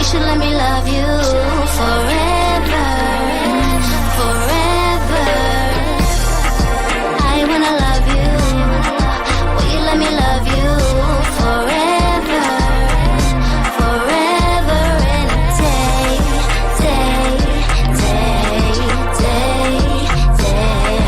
should let me love you forever, forever. I wanna love you. Will you let me love you forever, forever and a day, day, day, day, day.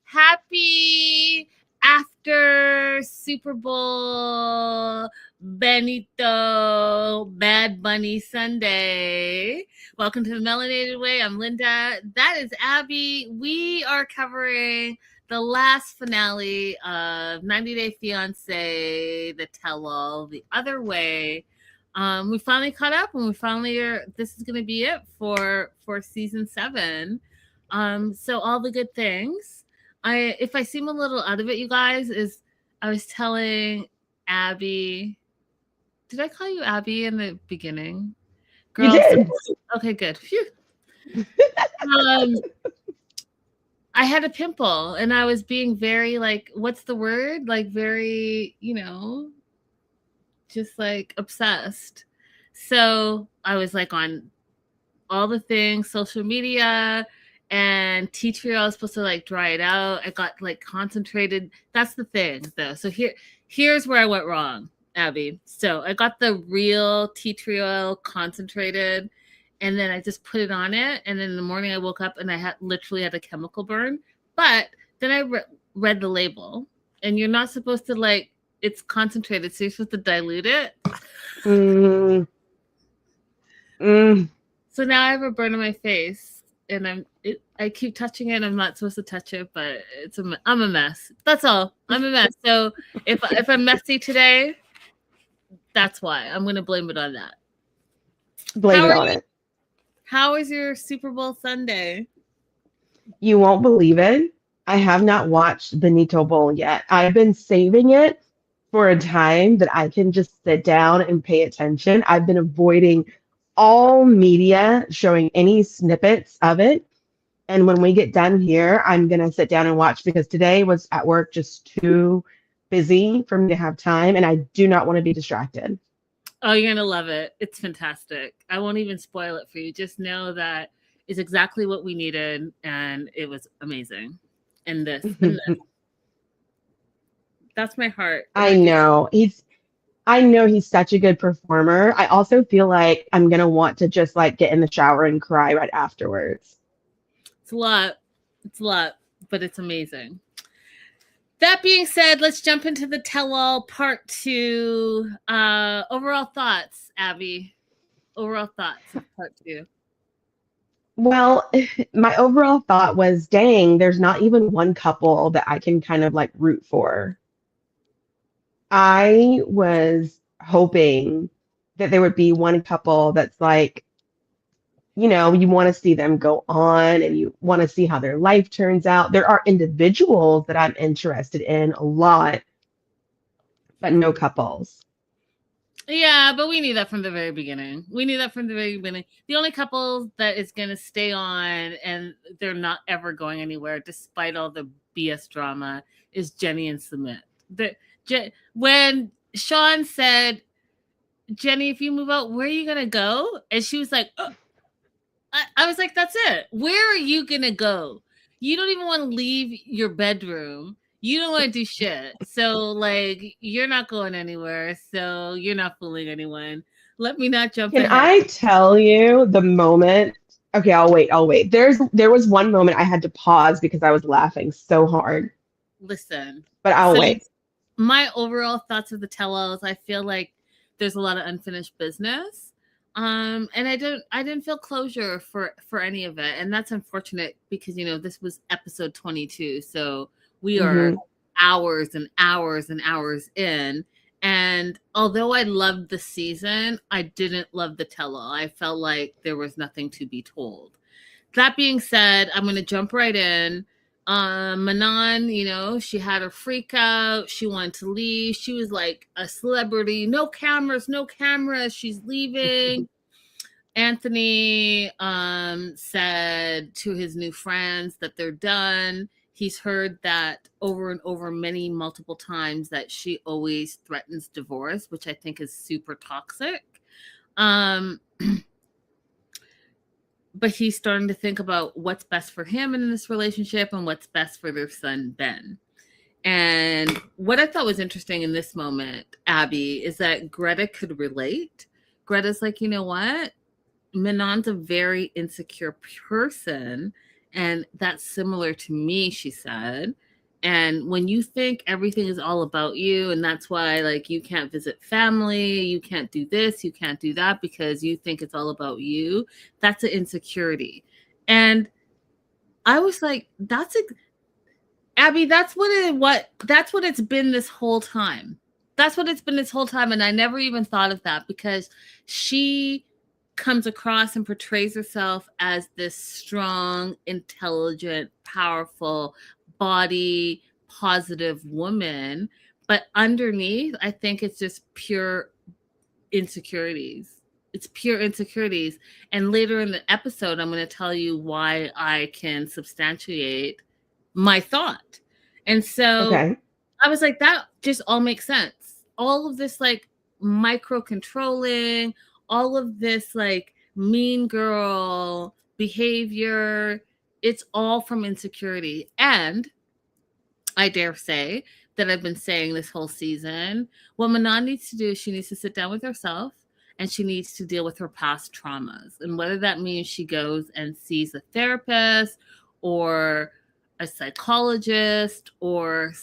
Happy after Super Bowl Benito Bad Bunny Sunday. Welcome to the Melanated Way. I'm Linda. That is Abby. We are covering the last finale of 90 Day Fiance, the tell-all, the other way. We finally caught up, and we finally are. This is going to be it for season 7. So all the good things. If I seem a little out of it, you guys, is I was telling Abby. Did I call you Abby in the beginning? Girl, you did. Okay, good. Phew. I had a pimple, and I was being very, like, what's the word? Like, very, just like obsessed. So I was like on all the things, social media, and tea tree. I was supposed to like dry it out. I got like concentrated. That's the thing, though. So here's where I went wrong, Abby. So I got the real tea tree oil concentrated, and then I just put it on it. And then in the morning I woke up and I literally had a chemical burn. But then I read the label, and you're not supposed to like. It's concentrated, so you're supposed to dilute it. So now I have a burn on my face, and I keep touching it. I'm not supposed to touch it, but I'm a mess. That's all. I'm a mess. So if I'm messy today, that's why. I'm going to blame it on that. Blame it on it. How was your Super Bowl Sunday? You won't believe it. I have not watched Benito Bowl yet. I've been saving it for a time that I can just sit down and pay attention. I've been avoiding all media showing any snippets of it. And when we get done here, I'm going to sit down and watch, because today was at work just too busy for me to have time, and I do not want to be distracted. Oh, you're going to love it. It's fantastic. I won't even spoil it for you. Just know that it's exactly what we needed, and it was amazing. And this. That's my heart. I know he's such a good performer. I also feel like I'm going to want to just like get in the shower and cry right afterwards. It's a lot, but it's amazing. That being said, let's jump into the tell-all part 2. Overall thoughts, Abby. Overall thoughts of part 2. Well, my overall thought was, dang, there's not even one couple that I can kind of like root for. I was hoping that there would be one couple that's like, you want to see them go on, and you want to see how their life turns out. There are individuals that I'm interested in a lot, but no couples. Yeah, but we knew that from the very beginning. The only couple that is going to stay on, and they're not ever going anywhere despite all the BS drama, is Jenny and Sumit. When Sean said, Jenny, if you move out, where are you going to go? And she was like, oh. I was like, that's it. Where are you going to go? You don't even want to leave your bedroom. You don't want to do shit. So, like, you're not going anywhere. So you're not fooling anyone. Let me not jump in. Can I tell you the moment? Okay, I'll wait. There was one moment I had to pause because I was laughing so hard. Listen. But I'll wait. My overall thoughts of the tell-alls, I feel like there's a lot of unfinished business. And I didn't feel closure for any of it. And that's unfortunate because, this was episode 22. So we are hours and hours and hours in. And although I loved the season, I didn't love the tell-all. I felt like there was nothing to be told. That being said, I'm going to jump right in. Manon, she had a freak out. She wanted to leave. She was like a celebrity. No cameras. She's leaving. Anthony said to his new friends that they're done. He's heard that over and over multiple times that she always threatens divorce, which I think is super toxic. But he's starting to think about what's best for him in this relationship and what's best for their son, Ben. And what I thought was interesting in this moment, Abby, is that Greta could relate. Greta's like, you know what? Manon's a very insecure person, and that's similar to me, she said. And when you think everything is all about you, and that's why, like, you can't visit family, you can't do this, you can't do that because you think it's all about you, that's an insecurity. And I was like, Abby, that's what it's been this whole time. That's what it's been this whole time. And I never even thought of that because she comes across and portrays herself as this strong, intelligent, powerful, body positive woman, but underneath I think it's just pure insecurities. It's pure insecurities. And later in the episode I'm going to tell you why I can substantiate my thought. And so Okay. I was like, that just all makes sense. All of this like micro controlling, all of this like mean girl behavior, it's all from insecurity. And I dare say that I've been saying this whole season, what Manon needs to do is she needs to sit down with herself and she needs to deal with her past traumas. And whether that means she goes and sees a therapist or a psychologist or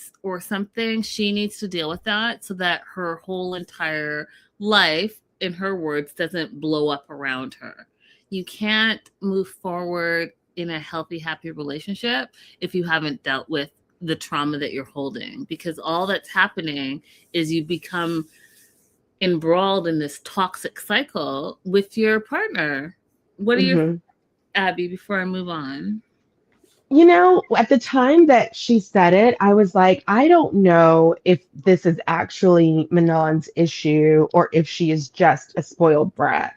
something, she needs to deal with that so that her whole entire life, in her words, doesn't blow up around her. You can't move forward in a healthy, happy relationship if you haven't dealt with the trauma that you're holding, because all that's happening is you become embroiled in this toxic cycle with your partner. What are your, Abby, before I move on? You know, at the time that she said it, I was like, I don't know if this is actually Manon's issue or if she is just a spoiled brat.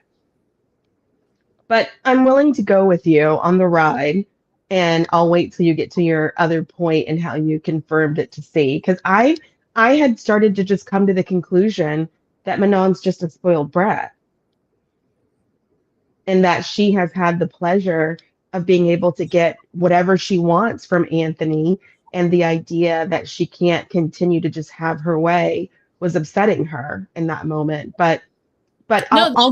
But I'm willing to go with you on the ride, and I'll wait till you get to your other point and how you confirmed it to see. Because I had started to just come to the conclusion that Manon's just a spoiled brat, and that she has had the pleasure of being able to get whatever she wants from Anthony, and the idea that she can't continue to just have her way was upsetting her in that moment. But No, I'll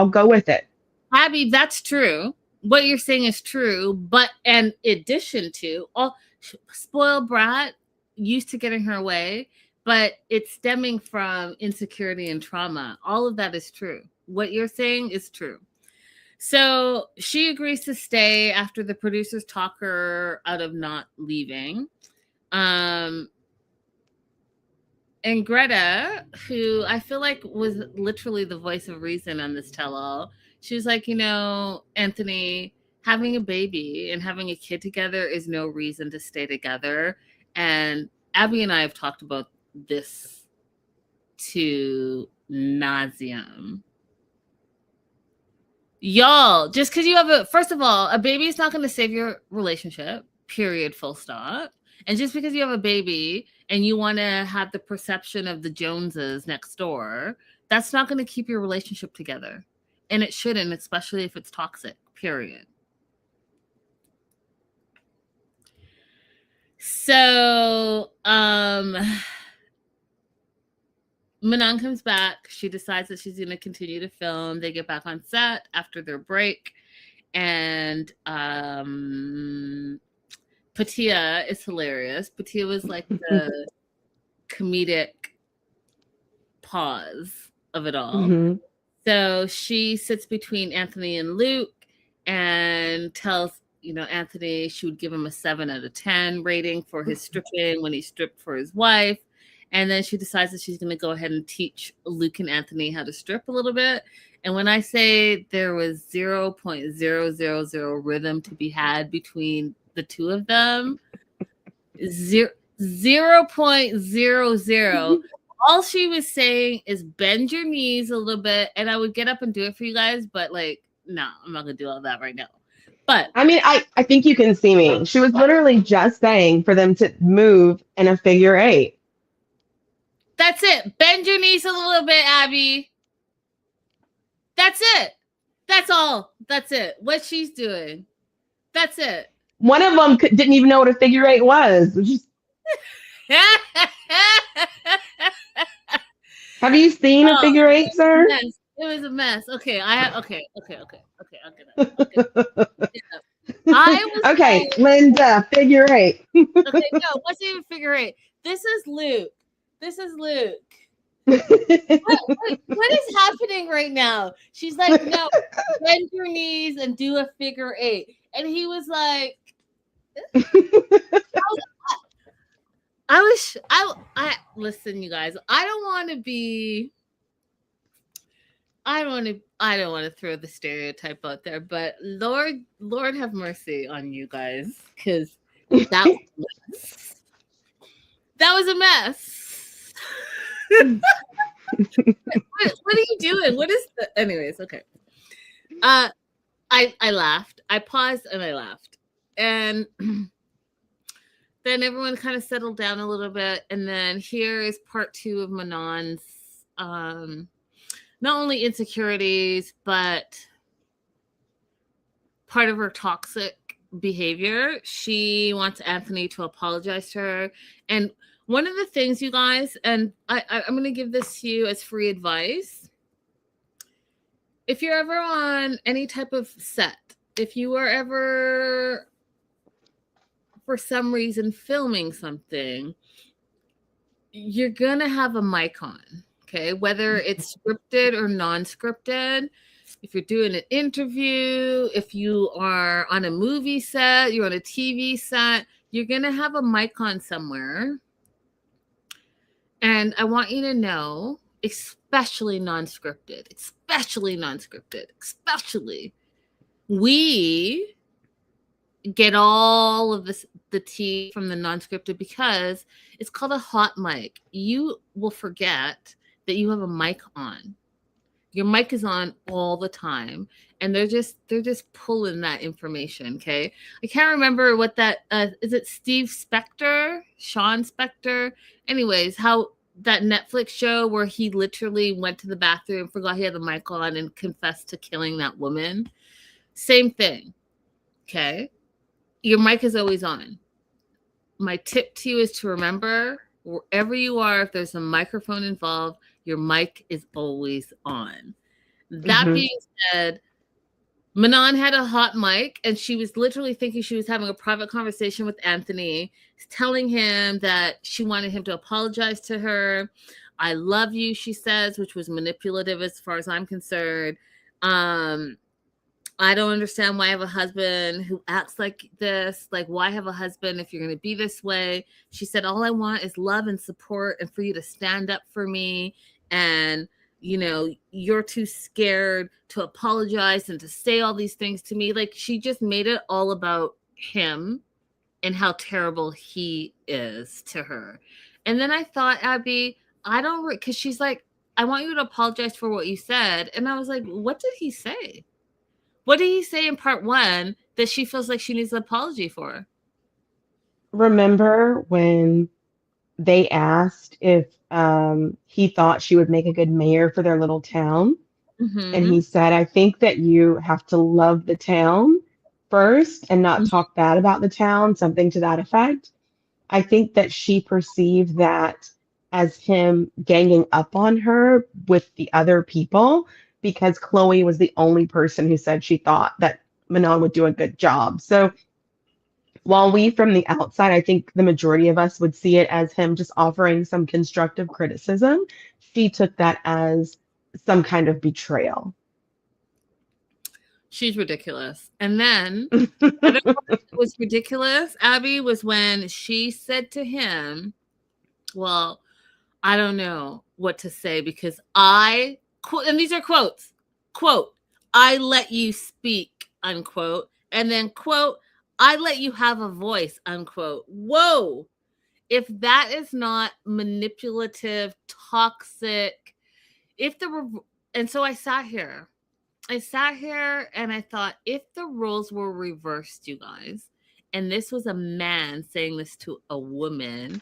go with it. Abby, that's true. What you're saying is true, but in addition to all spoiled brat, used to getting her way, but it's stemming from insecurity and trauma. All of that is true. What you're saying is true. So she agrees to stay after the producers talk her out of not leaving. And Greta, who I feel like was literally the voice of reason on this tell-all, she was like, you know, Anthony, having a baby and having a kid together is no reason to stay together. And Abby and I have talked about this to nauseum. Y'all, just because you have first of all, a baby is not going to save your relationship, period, full stop. And just because you have a baby and you want to have the perception of the Joneses next door, that's not going to keep your relationship together. And it shouldn't, especially if it's toxic, period. So, Manon comes back. She decides that she's going to continue to film. They get back on set after their break. And Patia is hilarious. Patia was like the comedic pause of it all. Mm-hmm. So she sits between Anthony and Luke and tells, you know, Anthony she would give him a 7 out of 10 rating for his stripping when he stripped for his wife. And then she decides that she's going to go ahead and teach Luke and Anthony how to strip a little bit. And when I say there was 0.000 rhythm to be had between the two of them, 0.00. All she was saying is bend your knees a little bit, and I would get up and do it for you guys, but like, no, I'm not gonna do all that right now. But I mean, I think you can see me. She was literally just saying for them to move in a figure eight. that's it. Bend your knees a little bit, Abby. That's it. That's all. That's it. What she's doing. That's it. One of them didn't even know what a figure eight was. Have you seen a figure eight, sir? Mess. It was a mess. Okay, okay. I'll get up. I was Okay, like, Linda, figure eight. okay, no, it wasn't even figure eight. This is Luke. What is happening right now? She's like, no, bend your knees and do a figure eight. And he was like, I listen, you guys, I don't want to throw the stereotype out there, but Lord have mercy on you guys, because that was a mess. What are you doing? What is the anyways, okay. I laughed. I paused and I laughed. And then everyone kind of settled down a little bit. And then here is part 2 of Manon's not only insecurities, but part of her toxic behavior. She wants Anthony to apologize to her. And one of the things, you guys, and I'm going to give this to you as free advice. If you're ever on any type of set, if you are ever, for some reason, filming something, you're going to have a mic on, okay? Whether it's scripted or non-scripted. If you're doing an interview, if you are on a movie set, you're on a TV set, you're going to have a mic on somewhere. And I want you to know, especially non-scripted, we get all of this, the tea from the non-scripted, because it's called a hot mic. You will forget that you have a mic on. Your mic is on all the time, and they're just pulling that information. Okay, I can't remember what that is. It Steve Spector, Sean Spector. Anyways, how that Netflix show where he literally went to the bathroom, forgot he had the mic on, and confessed to killing that woman. Same thing. Okay, your mic is always on. My tip to you is to remember, wherever you are, if there's a microphone involved, your mic is always on. That being said, Manon had a hot mic, and she was literally thinking she was having a private conversation with Anthony, telling him that she wanted him to apologize to her. I love you, she says, which was manipulative as far as I'm concerned. I don't understand why I have a husband who acts like this. Like, why have a husband if you're going to be this way? She said, all I want is love and support and for you to stand up for me. And, you know, you're too scared to apologize and to say all these things to me. Like, she just made it all about him and how terrible he is to her. And then I thought, Abby, because she's like, I want you to apologize for what you said. And I was like, what did he say? What did he say in part 1 that she feels like she needs an apology for? Remember when they asked if he thought she would make a good mayor for their little town? And he said, I think that you have to love the town first and not talk bad about the town, something to that effect. I think that she perceived that as him ganging up on her with the other people, because Chloe was the only person who said she thought that Manon would do a good job. So while we from the outside, I think the majority of us would see it as him just offering some constructive criticism, she took that as some kind of betrayal. She's ridiculous. And then what was ridiculous, Abby, was when she said to him, well, I don't know what to say because and these are quotes, quote, I let you speak, unquote. And then, quote, I let you have a voice, unquote. Whoa. If that is not manipulative, toxic, and so I sat here I sat here and I thought, if the roles were reversed, you guys, and this was a man saying this to a woman,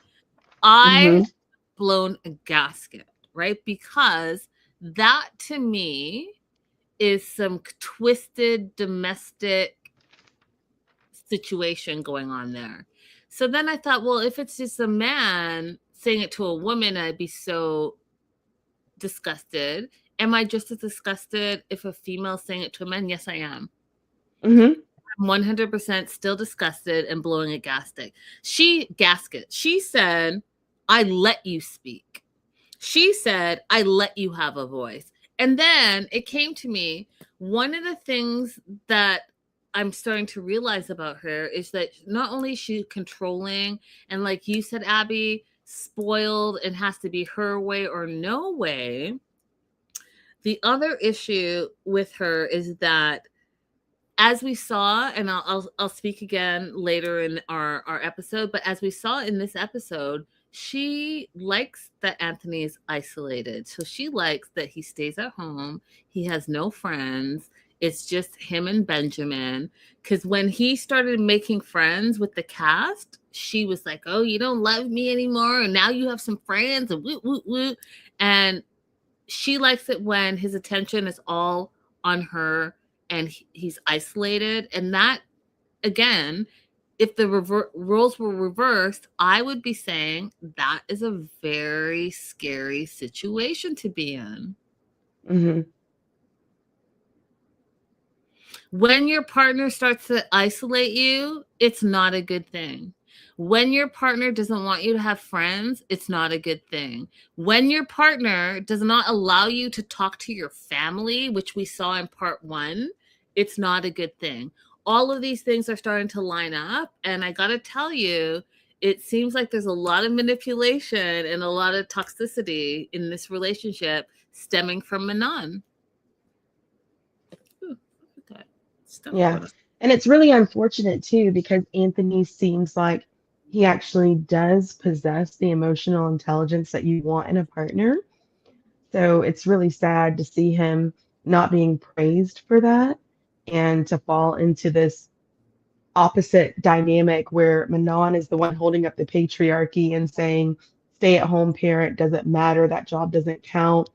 I Hmm. blown a gasket, right? Because that to me is some twisted domestic situation going on there. So then I thought, well, if it's just a man saying it to a woman, I'd be so disgusted. Am I just as disgusted if a female saying it to a man? Yes, I am. Hmm. I'm 100% still disgusted and blowing a gasket. She said, I let you speak. She said, I let you have a voice. And then it came to me, one of the things that I'm starting to realize about her is that not only is she controlling and, like you said, Abby, spoiled and has to be her way or no way. The other issue with her is that, as we saw, and I'll speak again later in our episode, but as we saw in this episode, she likes that Anthony is isolated. So she likes that he stays at home. He has no friends. It's just him and Benjamin. Because when he started making friends with the cast, she was like, "Oh, you don't love me anymore, and now you have some friends," and woo woo woo. And she likes it when his attention is all on her and he's isolated. And that, again, if the roles were reversed, I would be saying that is a very scary situation to be in. Hmm. When your partner starts to isolate you, it's not a good thing. When your partner doesn't want you to have friends, it's not a good thing. When your partner does not allow you to talk to your family, which we saw in part 1, it's not a good thing. All of these things are starting to line up. And I got to tell you, it seems like there's a lot of manipulation and a lot of toxicity in this relationship stemming from Manon. Ooh, look at that. Stuff Yeah. going on. And it's really unfortunate too, because Anthony seems like he actually does possess the emotional intelligence that you want in a partner. So it's really sad to see him not being praised for that and to fall into this opposite dynamic where Manon is the one holding up the patriarchy and saying, stay at home parent doesn't matter, that job doesn't count,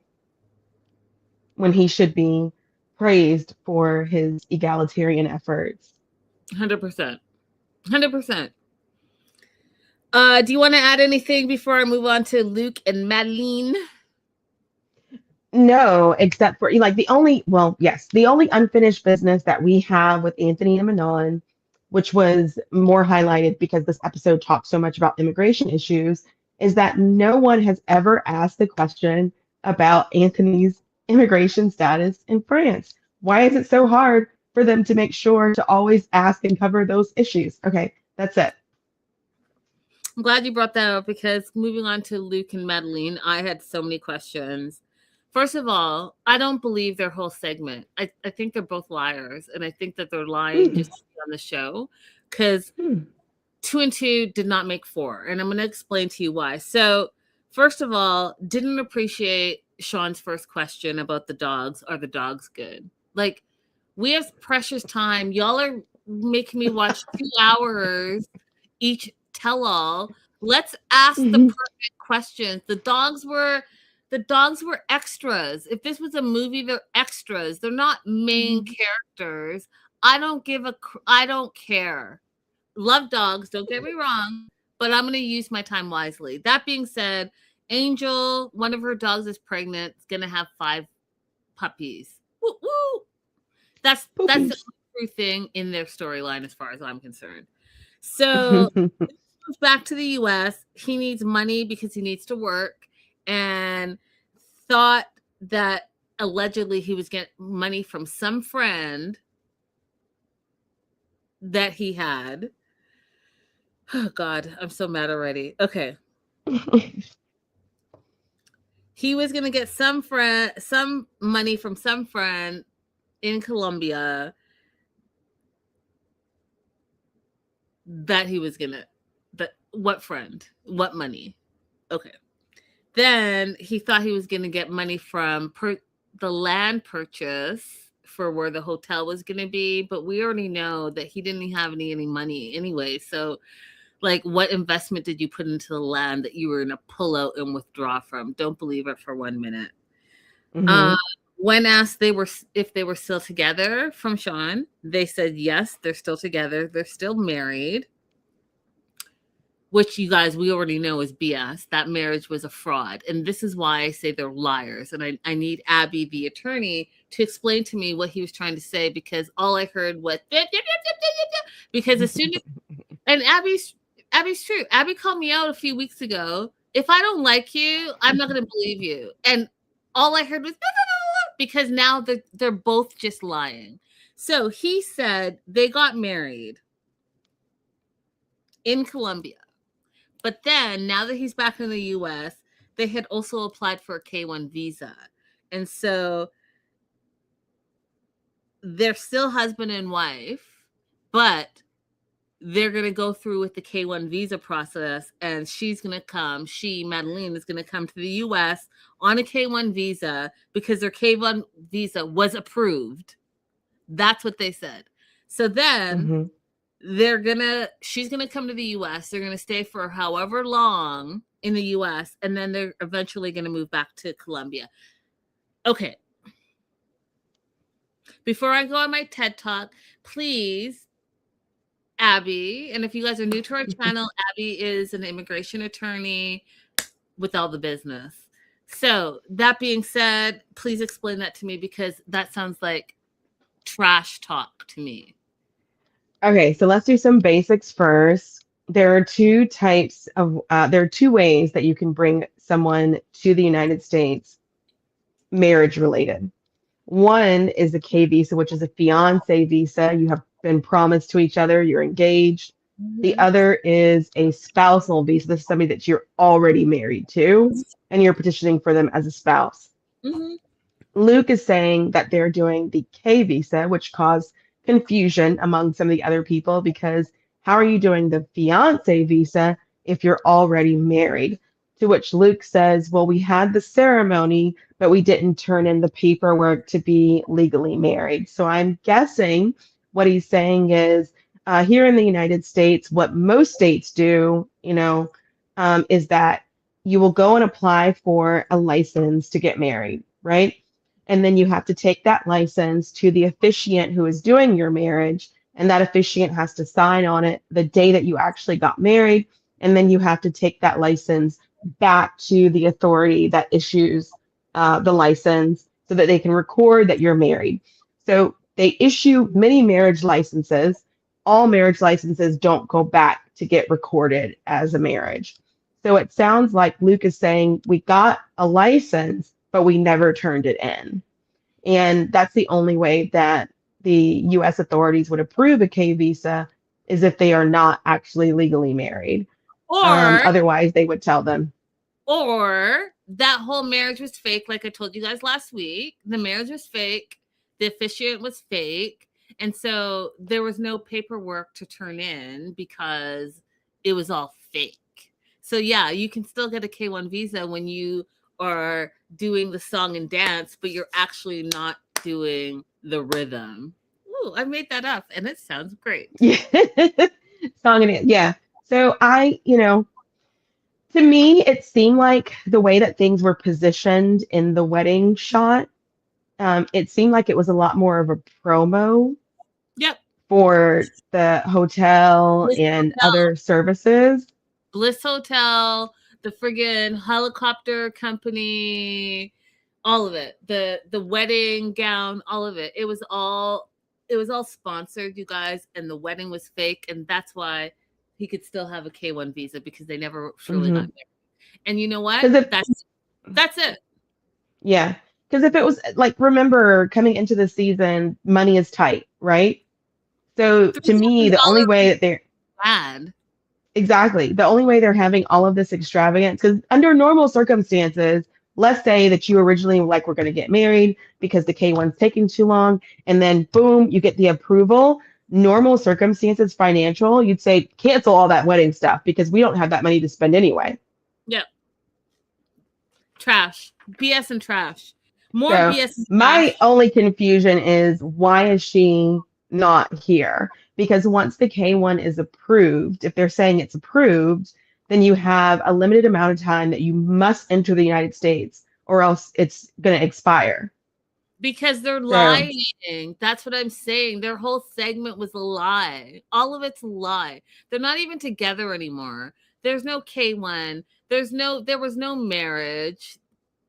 when he should be praised for his egalitarian efforts. 100%. 100%. Do you want to add anything before I move on to Luke and Madeline? No, except for like the only, well, yes, the only unfinished business that we have with Anthony and Manon, which was more highlighted because this episode talks so much about immigration issues, is that no one has ever asked the question about Anthony's immigration status in France. Why is it so hard for them to make sure to always ask and cover those issues? Okay, that's it. I'm glad you brought that up, because moving on to Luke and Madeline, I had so many questions. First of all, I don't believe their whole segment. I think they're both liars, and I think that they're lying Hmm. just to be on the show, because Hmm. 2 and 2 did not make 4, and I'm going to explain to you why. So, first of all, didn't appreciate Sean's first question about the dogs. Are the dogs good? Like, we have precious time. Y'all are making me watch 2 hours each tell all. Let's ask the Mhm. perfect questions. The dogs were extras. If this was a movie, they're extras. They're not main Mhm. characters. I don't care. Love dogs, don't get me wrong, but I'm going to use my time wisely. That being said, Angel, one of her dogs is pregnant, is going to have 5 puppies. Woo woo. That's the Poopies. true thing in their storyline as far as I'm concerned. So comes back to the US. He needs money because he needs to work, and thought that allegedly he was getting money from some friend that he had. Oh God, I'm so mad already. Okay. He was going to get some money from some friend in Colombia that he was going to, that what friend? What money? Okay. Then he thought he was going to get money from the land purchase for where the hotel was going to be, but we already know that he didn't have any money anyway. So like, what investment did you put into the land that you were going to pull out and withdraw from? Don't believe it for 1 minute. When asked if they were still together from Sean, they said yes, they're still together. They're still married, which you guys, we already know is BS. That marriage was a fraud. And this is why I say they're liars. And I need Abby, the attorney, to explain to me what he was trying to say, because all I heard was, because as soon as, and Abby's true. Abby called me out a few weeks ago. If I don't like you, I'm not going to believe you. And all I heard was, because now they're both just lying. So he said they got married in Colombia. But then now that he's back in the US, they had also applied for a K-1 visa. And so they're still husband and wife, but they're going to go through with the K-1 visa process, and she's going to come. Madeline, is going to come to the U.S. on a K-1 visa because their K-1 visa was approved. That's what they said. So then she's going to come to the U.S. They're going to stay for however long in the U.S., and then they're eventually going to move back to Colombia. Okay. Before I go on my TED Talk, please, Abby, and if you guys are new to our channel, Abby is an immigration attorney with all the business. So that being said, please explain that to me, because that sounds like trash talk to me. Okay, so let's do some basics first. There are two ways that you can bring someone to the United States marriage related. One is a K visa, which is a fiance visa. You have been promised to each other, you're engaged. The other is a spousal visa. This is somebody that you're already married to, and you're petitioning for them as a spouse. Luke is saying that they're doing the K visa, which caused confusion among some of the other people, because how are you doing the fiance visa if you're already married? To which Luke says, well, we had the ceremony, but we didn't turn in the paperwork to be legally married. So I'm guessing what he's saying is, here in the United States, what most states do, is that you will go and apply for a license to get married, right? And then you have to take that license to the officiant who is doing your marriage, and that officiant has to sign on it the day that you actually got married, and then you have to take that license back to the authority that issues the license so that they can record that you're married. So they issue many marriage licenses. All marriage licenses don't go back to get recorded as a marriage. So it sounds like Luke is saying we got a license, but we never turned it in. And that's the only way that the U.S. authorities would approve a K visa, is if they are not actually legally married. Or otherwise, they would tell them. Or that whole marriage was fake, like I told you guys last week. The marriage was fake. The officiant was fake. And so there was no paperwork to turn in because it was all fake. So yeah, you can still get a K-1 visa when you are doing the song and dance, but you're actually not doing the rhythm. Ooh, I made that up and it sounds great. Yeah. Song and dance. Yeah. So to me, it seemed like the way that things were positioned in the wedding shot, it seemed like it was a lot more of a promo. Yep. For the hotel Bliss and Hotel. Other services. Bliss Hotel, the friggin' helicopter company, all of it. The wedding gown, all of it. It was all sponsored, you guys, and the wedding was fake, and that's why he could still have a K-1 visa, because they never truly got married. And you know what? That's it. Yeah. Because if it was like, remember, coming into the season, money is tight, right? So to me, the only way that they're bad. Exactly. The only way they're having all of this extravagance, because under normal circumstances, let's say that you originally we're going to get married because the K-1's taking too long, and then boom, you get the approval. Normal circumstances, financial, you'd say cancel all that wedding stuff because we don't have that money to spend anyway. Yep. Trash. BS and trash. More So BS and my trash. only confusion is why is she not here? Because once the K1 is approved, if they're saying it's approved, then you have a limited amount of time that you must enter the United States or else it's going to expire. Because they're So, lying. That's what I'm saying. Their whole segment was a lie. All of it's a lie. They're not even together anymore. There's no K1. There was no marriage.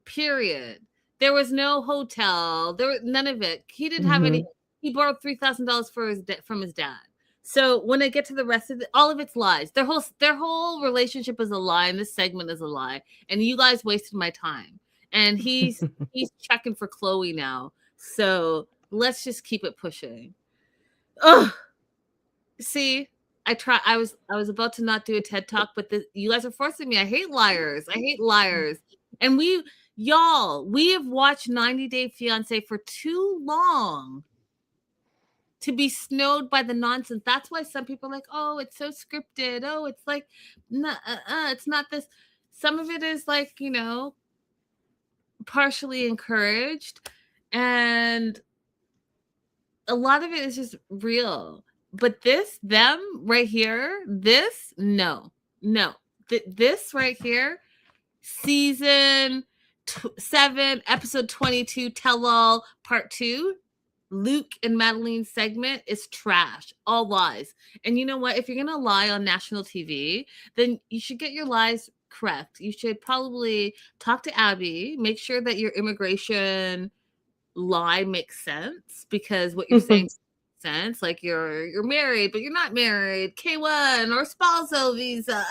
Period. There was no hotel. There was none of it. He didn't have any. mhm. He borrowed $3,000 from his dad. So when I get to the rest of it, all of it's lies. Their whole relationship is a lie, and this segment is a lie. And you guys wasted my time. And he's checking for Chloe now. So let's just keep it pushing. Ugh. See, I was about to not do a TED talk, but you guys are forcing me. I hate liars. I hate liars. And we have watched 90 Day Fiance for too long to be snowed by the nonsense. That's why some people are like, oh, it's so scripted. Oh, it's like, no, it's not this. Some of it is like, partially encouraged, and a lot of it is just real. But them right here, no. This right here, season 7, episode 22, Tell All, part 2, Luke and Madeline's segment is trash. All lies. And you know what? If you're going to lie on national TV, then you should get your lies correct. You should probably talk to Abby, make sure that your immigration lie makes sense, because what you're saying makes sense. Like you're married, but you're not married. K1 or spousal visa.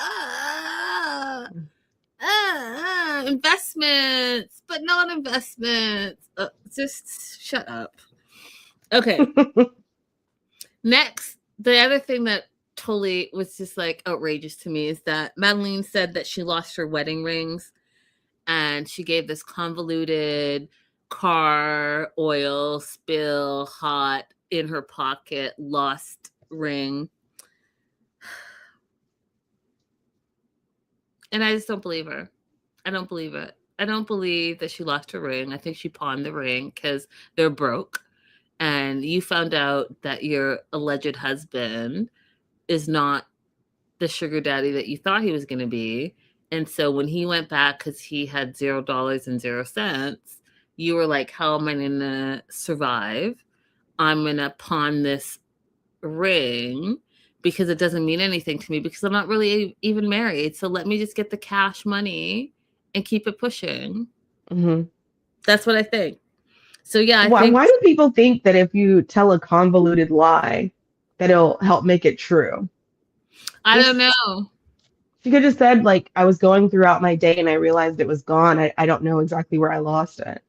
Investments, but not investments. Just shut up. Okay. Next, the other thing that totally was just like outrageous to me is that Madeline said that she lost her wedding rings, and she gave this convoluted car oil spill hot in her pocket lost ring. And I just don't believe her. I don't believe it. I don't believe that she lost her ring. I think she pawned the ring because they're broke. And you found out that your alleged husband is not the sugar daddy that you thought he was going to be. And so when he went back, because he had $0 and 0 cents, you were like, how am I going to survive? I'm going to pawn this ring because it doesn't mean anything to me because I'm not really even married. So let me just get the cash money and keep it pushing. Mm-hmm. That's what I think. So yeah, I Why, think why do people think that if you tell a convoluted lie, that it'll help make it true? I don't Just know. she could have said like I was going throughout my day and I realized it was gone. I don't know exactly where I lost it.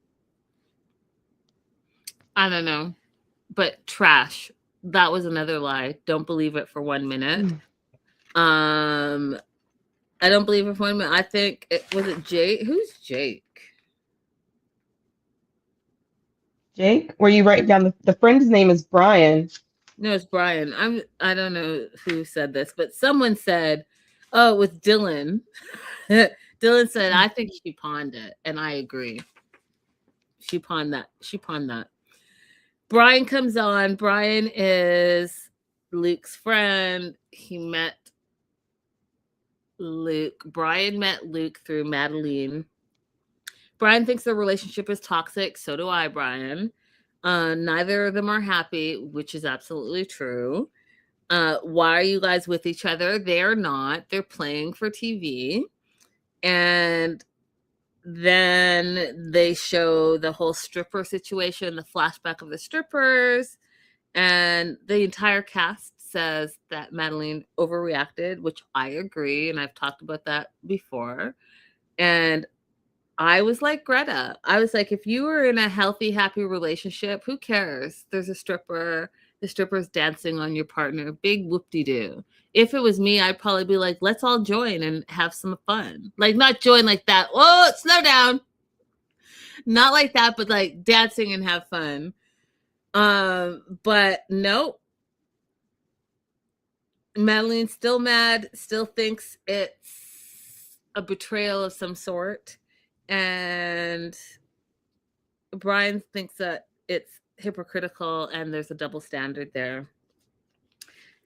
I don't know. But trash. That was another lie. Don't believe it for 1 minute. I don't believe it for 1 minute. I think it Jake. Who's Jake? Jake, where you write down the friend's name is Brian. No, it's Brian. I don't know who said this, but someone said, oh, it was Dylan. Dylan said, I think she pawned it, and I agree. She pawned that. Brian comes on. Brian is Luke's friend. He met Luke. Brian met Luke through Madeline. Brian thinks their relationship is toxic. So do I, Brian. Neither of them are happy, which is absolutely true. Why are you guys with each other? They're not. They're playing for TV. And then they show the whole stripper situation, the flashback of the strippers. And the entire cast says that Madeline overreacted, which I agree. And I've talked about that before. And I was like Greta. I was like, if you were in a healthy, happy relationship, who cares? There's a stripper. The stripper's dancing on your partner. Big whoop-de-doo. If it was me, I'd probably be like, let's all join and have some fun. Like, not join like that. Whoa, slow down. Not like that, but like dancing and have fun. But nope. Madeline's still mad, still thinks it's a betrayal of some sort. And Brian thinks that it's hypocritical and there's a double standard there.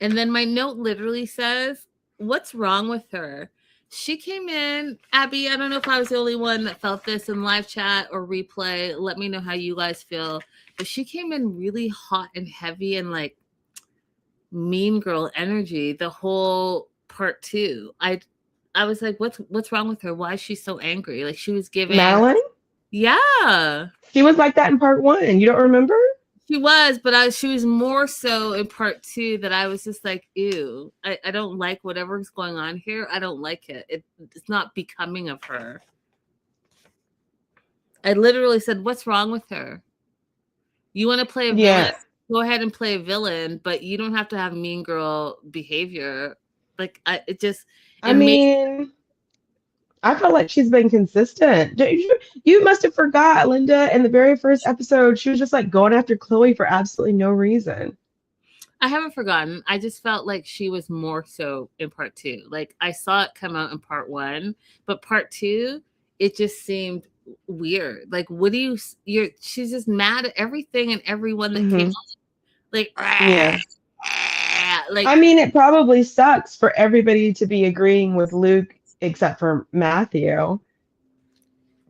And then my note literally says, what's wrong with her? She came in, Abby, I don't know if I was the only one that felt this in live chat or replay. Let me know how you guys feel. But she came in really hot and heavy and like mean girl energy the whole part 2. I was like, what's wrong with her? Why is she so angry? Like she was giving Madeline? Yeah. She was like that in part 1. You don't remember? She was, but she was more so in part 2 that I was just like, ew, I don't like whatever's going on here. I don't like it. It's not becoming of her. I literally said, what's wrong with her? You want to play a villain? Go ahead and play a villain, but you don't have to have mean girl behavior. Like I felt like she's been consistent. You must have forgot, Linda, in the very first episode, she was just like going after Chloe for absolutely no reason. I haven't forgotten. I just felt like she was more so in part 2. Like I saw it come out in part 1, but part 2, it just seemed weird. Like, what do she's just mad at everything and everyone that came out. Like, yeah. Like, I mean, it probably sucks for everybody to be agreeing with Luke except for Matthew.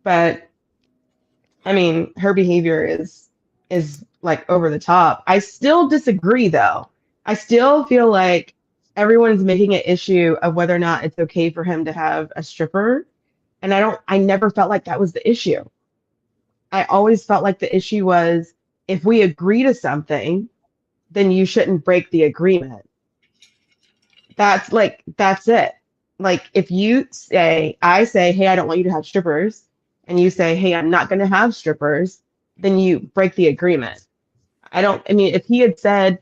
But I mean, her behavior is like over the top. I still disagree though. I still feel like everyone's making an issue of whether or not it's okay for him to have a stripper. And I never felt like that was the issue. I always felt like the issue was if we agree to something, then you shouldn't break the agreement. That's it. Like if I say, hey, I don't want you to have strippers, and you say, hey, I'm not going to have strippers, then you break the agreement. If he had said,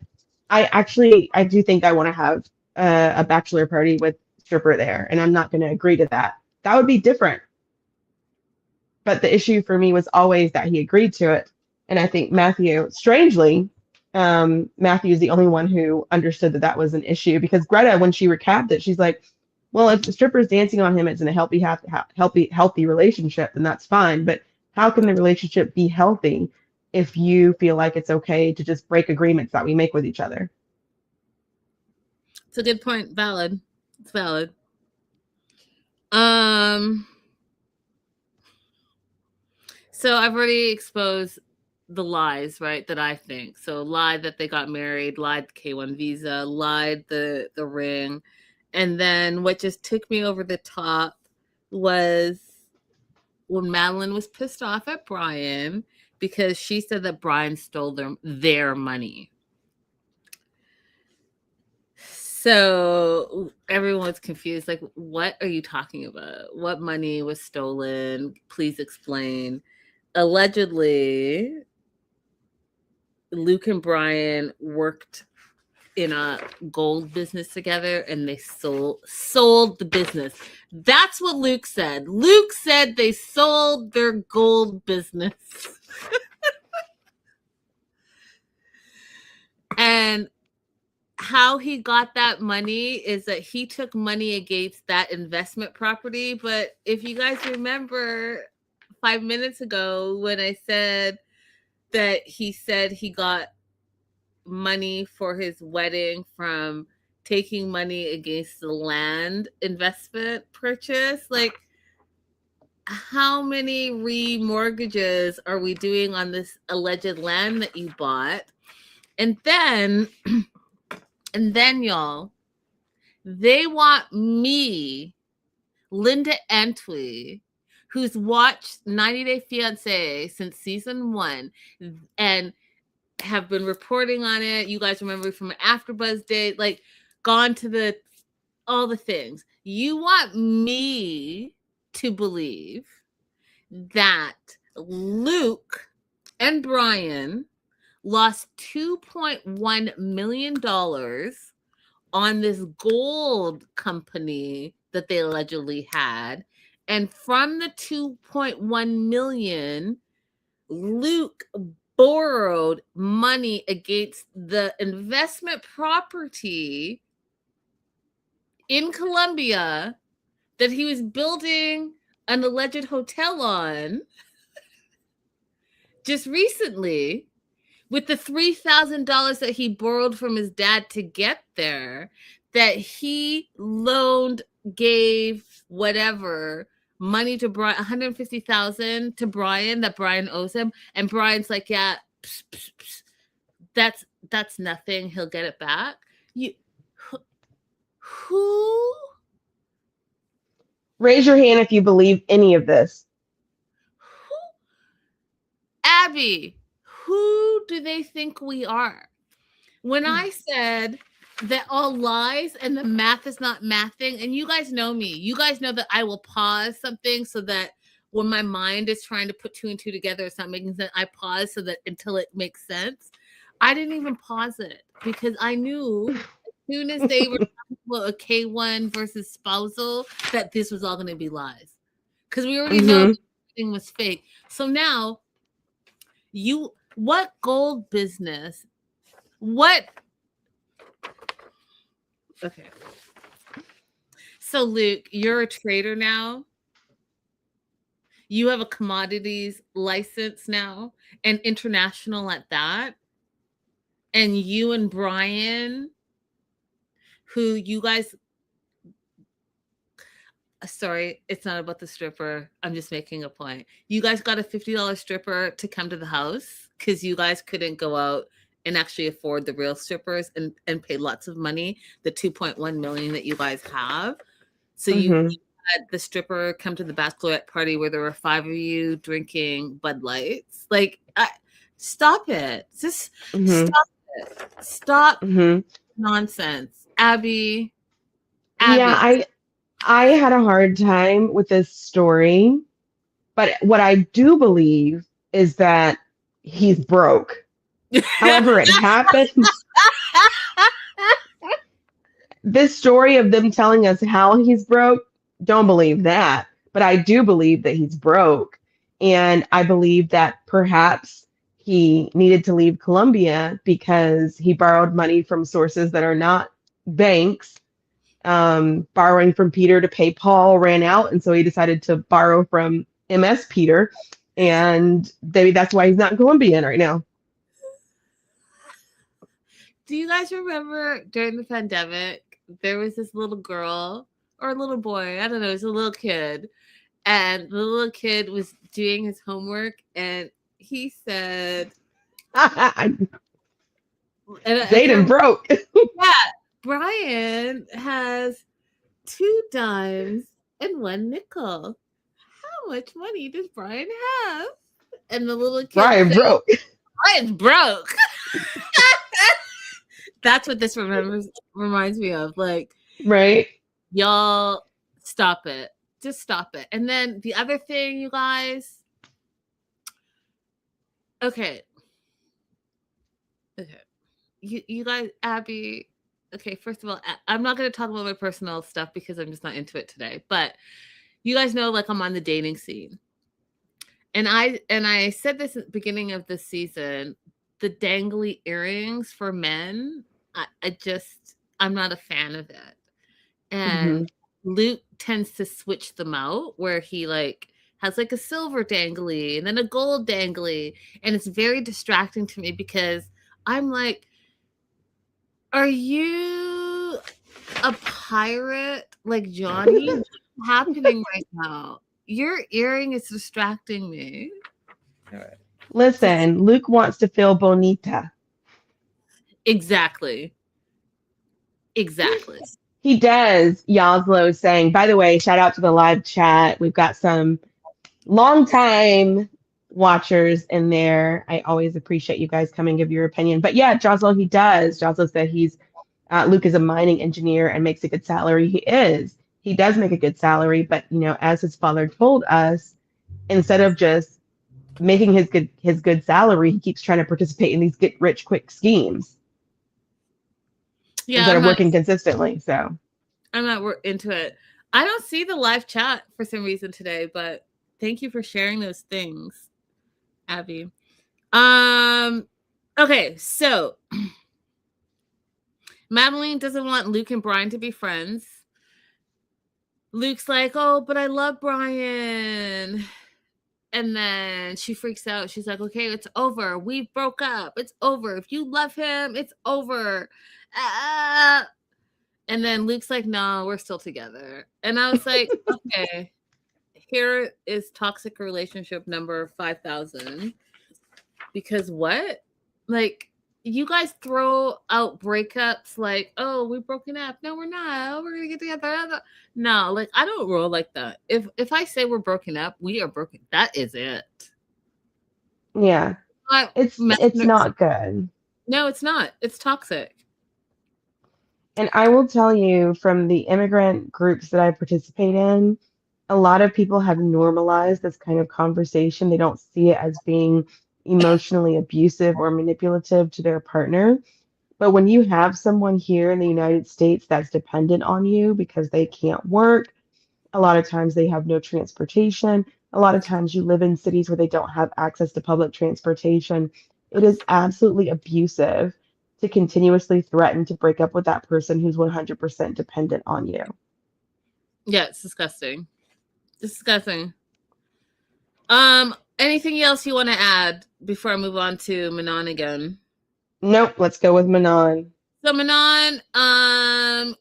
I do think I want to have a bachelor party with stripper there, and I'm not going to agree to that, that would be different. But the issue for me was always that he agreed to it. And I think strangely, Matthew is the only one who understood that was an issue, because Greta, when she recapped it, she's like, well, if the stripper's dancing on him, it's in a healthy relationship, then that's fine. But how can the relationship be healthy if you feel like it's okay to just break agreements that we make with each other? It's a good point. Valid. It's valid. So I've already exposed the lies, right, that I think. So lied that they got married, lied the K1 visa, lied the ring. And then what just took me over the top was when Madeline was pissed off at Brian because she said that Brian stole their money. So everyone's confused. Like, what are you talking about? What money was stolen? Please explain. Allegedly, Luke and Brian worked in a gold business together and they sold the business. That's what Luke said. Luke said they sold their gold business. And how he got that money is that he took money against that investment property. But if you guys remember 5 minutes ago when I said that he said he got money for his wedding from taking money against the land investment purchase, like how many remortgages are we doing on this alleged land that you bought? And then y'all, they want me, Linda Antwi, who's watched 90 Day Fiance since season 1 and have been reporting on it. You guys remember from an AfterBuzz date, like gone to all the things. You want me to believe that Luke and Brian lost $2.1 million on this gold company that they allegedly had. And from the $2.1 million, Luke borrowed money against the investment property in Colombia that he was building an alleged hotel on just recently with the $3,000 that he borrowed from his dad to get there, that he gave whatever money to Brian, $150,000 to Brian that Brian owes him, and Brian's like, yeah, pss, pss, pss. That's nothing. He'll get it back. Who? Raise your hand if you believe any of this. Abby, who do they think we are? When I said that all lies and the math is not mathing, and you guys know me, you guys know that I will pause something so that when my mind is trying to put two and two together, it's not making sense. I pause so that until it makes sense. I didn't even pause it because I knew as soon as they were talking about a K1 versus spousal that this was all going to be lies, because we already know everything was fake. So now, what gold business? What? Okay. So Luke, you're a trader now. You have a commodities license now, and international at that. And you and Brian, who you guys, sorry, it's not about the stripper. I'm just making a point. You guys got a $50 stripper to come to the house because you guys couldn't go out and actually afford the real strippers and pay lots of money, the 2.1 million that you guys have. So you had the stripper come to the bachelorette party where there were 5 of you drinking Bud Lights. Like, stop it. Just stop it. Stop nonsense. Abby. Yeah, I had a hard time with this story, but what I do believe is that he's broke. However, it happened. This story of them telling us how he's broke, don't believe that. But I do believe that he's broke. And I believe that perhaps he needed to leave Colombia because he borrowed money from sources that are not banks. Borrowing from Peter to pay Paul ran out. And so he decided to borrow from MS Peter. And maybe that's why he's not Colombian right now. Do you guys remember during the pandemic, there was this little girl or a little boy, I don't know, it was a little kid, and the little kid was doing his homework, and he said, Zayden broke. Yeah, Brian has 2 dimes and 1 nickel. How much money does Brian have? And the little kid Brian said, broke. Brian's broke. That's what this reminds me of. Like, right? Y'all, stop it. Just stop it. And then the other thing, you guys. Okay. You guys, Abby. Okay, first of all, I'm not going to talk about my personal stuff because I'm just not into it today. But you guys know, like, I'm on the dating scene. And I said this at the beginning of the season, the dangly earrings for men, I'm not a fan of it. And Luke tends to switch them out where he like has like a silver dangly and then a gold dangly. And it's very distracting to me because I'm like, are you a pirate like Johnny? What's happening right now? Your earring is distracting me. All right. Listen, Luke wants to feel bonita. Exactly. He does. Yaslo saying, by the way, shout out to the live chat. We've got some longtime watchers in there. I always appreciate you guys coming, give your opinion. But yeah, Joslo, he does. Joslo said Luke is a mining engineer and makes a good salary. He is. He does make a good salary, but as his father told us, instead of just making his good salary, he keeps trying to participate in these get rich quick schemes. Yeah, instead of working consistently. So I'm not into it. I don't see the live chat for some reason today, but thank you for sharing those things, Abby. Okay, so Madeline doesn't want Luke and Brian to be friends. Luke's like, oh, but I love Brian. And then she freaks out. She's like, okay, it's over. We broke up. It's over. If you love him, it's over. And then Luke's like, no, we're still together. And I was like, okay, here is toxic relationship number 5,000. Because what? Like, you guys throw out breakups like, oh, we've broken up. No, we're not. We're gonna get together. No, like, I don't roll like that. If I say we're broken up, we are broken. That is it. Yeah. Not It's not good. No, it's not. It's toxic. And I will tell you from the immigrant groups that I participate in, a lot of people have normalized this kind of conversation. They don't see it as being emotionally abusive or manipulative to their partner. But when you have someone here in the United States that's dependent on you because they can't work, a lot of times they have no transportation. A lot of times you live in cities where they don't have access to public transportation. It is absolutely abusive to continuously threaten to break up with that person who's 100% dependent on you. Yeah, it's disgusting. Disgusting. Anything else you want to add before I move on to Manon again? Nope, let's go with Manon. So Manon,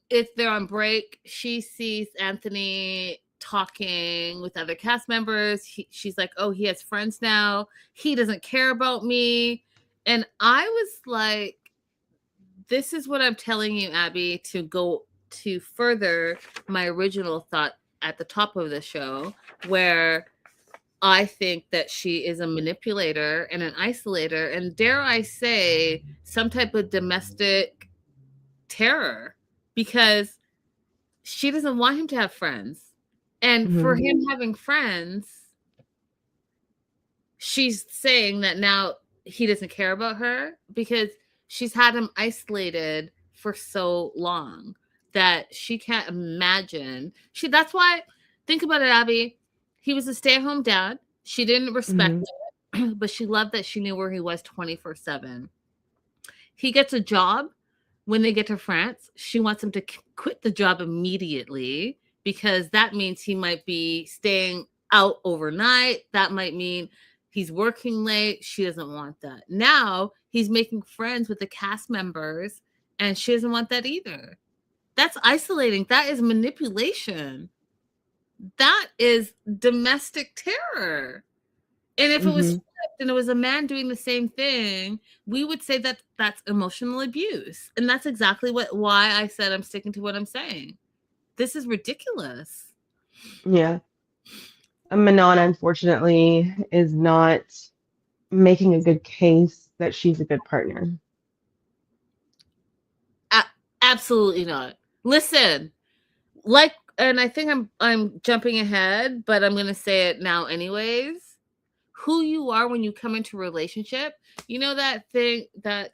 if they're on break, she sees Anthony talking with other cast members. She's like, oh, he has friends now. He doesn't care about me. And I was like, this is what I'm telling you, Abby, to go to further my original thought at the top of the show, where I think that she is a manipulator and an isolator, and dare I say, some type of domestic terror, because she doesn't want him to have friends. And for him having friends, she's saying that now he doesn't care about her because she's had him isolated for so long that she can't imagine. That's why, think about it, Abby. He was a stay-at-home dad. She didn't respect it, but she loved that she knew where he was 24/7. He gets a job. When they get to France, she wants him to quit the job immediately because that means he might be staying out overnight. That might mean he's working late. She doesn't want that. Now he's making friends with the cast members, and she doesn't want that either. That's isolating. That is manipulation. That is domestic terror. And if it was flipped and it was a man doing the same thing, we would say that that's emotional abuse. And that's exactly why I said I'm sticking to what I'm saying. This is ridiculous. Yeah. Manon, unfortunately, is not making a good case that she's a good partner. Absolutely not. Listen, and I think I'm jumping ahead, but I'm going to say it now anyways. Who you are when you come into a relationship, you know that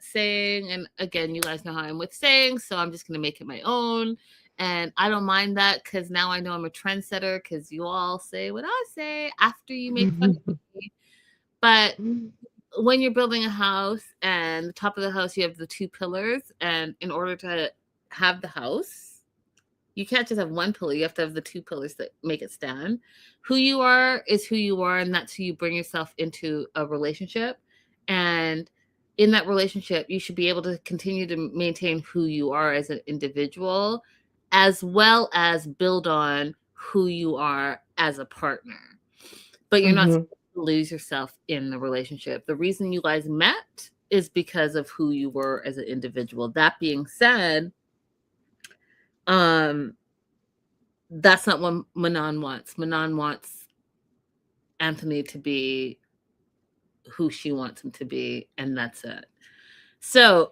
saying, and again, you guys know how I'm with sayings, so I'm just going to make it my own. And I don't mind that because now I know I'm a trendsetter because you all say what I say after you make fun of me. But when you're building a house and the top of the house, you have the two pillars. And in order to have the house, you can't just have one pillar. You have to have the two pillars that make it stand. Who you are is who you are, and that's who you bring yourself into a relationship. And in that relationship, you should be able to continue to maintain who you are as an individual, as well as build on who you are as a partner. But you're not supposed to lose yourself in the relationship. The reason you guys met is because of who you were as an individual. That being said, that's not what Manon wants. Manon wants Anthony to be who she wants him to be, and that's it. So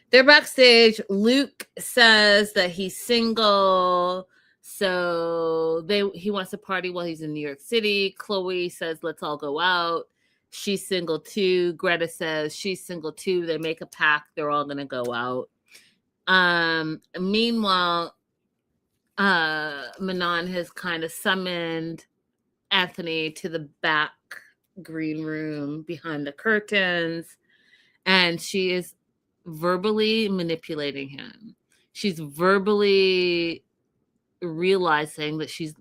they're backstage. Luke says that he's single, so he wants to party while he's in New York City. Chloe says, let's all go out. She's single too. Greta says she's single too. They make a pact. They're all going to go out. Meanwhile, Manon has kind of summoned Anthony to the back green room behind the curtains, and she is verbally manipulating him. She's verbally realizing that she's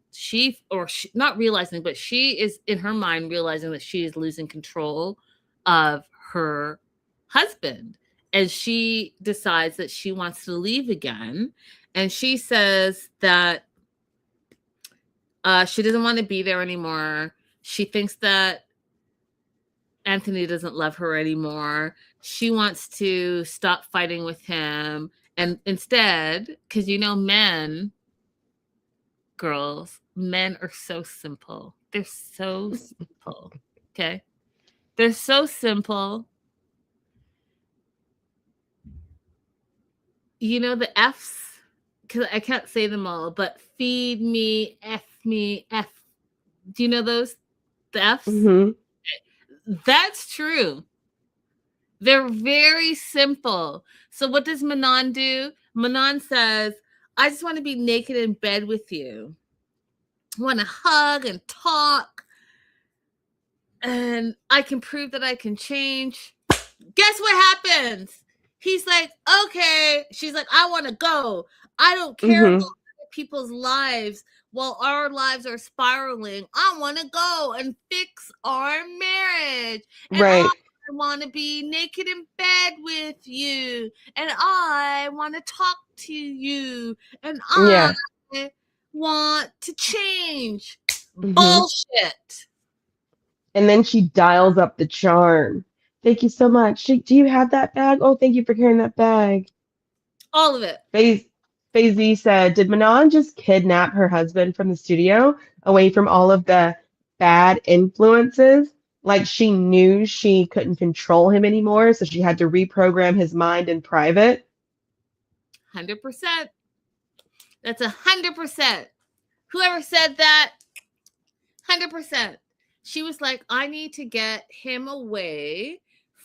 not realizing, but she is in her mind realizing that she is losing control of her husband. And she decides that she wants to leave again. And she says that she doesn't want to be there anymore. She thinks that Anthony doesn't love her anymore. She wants to stop fighting with him. And instead, because men are so simple. They're so simple. Okay? They're so simple. The F's, because I can't say them all, but feed me, F me, F. Do you know those? The F's? Mm-hmm. That's true. They're very simple. So what does Manon do? Manon says, I just want to be naked in bed with you. I want to hug and talk. And I can prove that I can change. Guess what happens? He's like, okay. She's like, I want to go. I don't care about other people's lives while our lives are spiraling. I want to go and fix our marriage. And Right. I want to be naked in bed with you. And I want to talk to you. And I want to change. Bullshit. And then she dials up the charm. Thank you so much. Do you have that bag? Oh, thank you for carrying that bag. All of it. Faisy said, did Manon just kidnap her husband from the studio away from all of the bad influences? Like she knew she couldn't control him anymore, so she had to reprogram his mind in private? 100%. That's 100%. Whoever said that, 100%. She was like, I need to get him away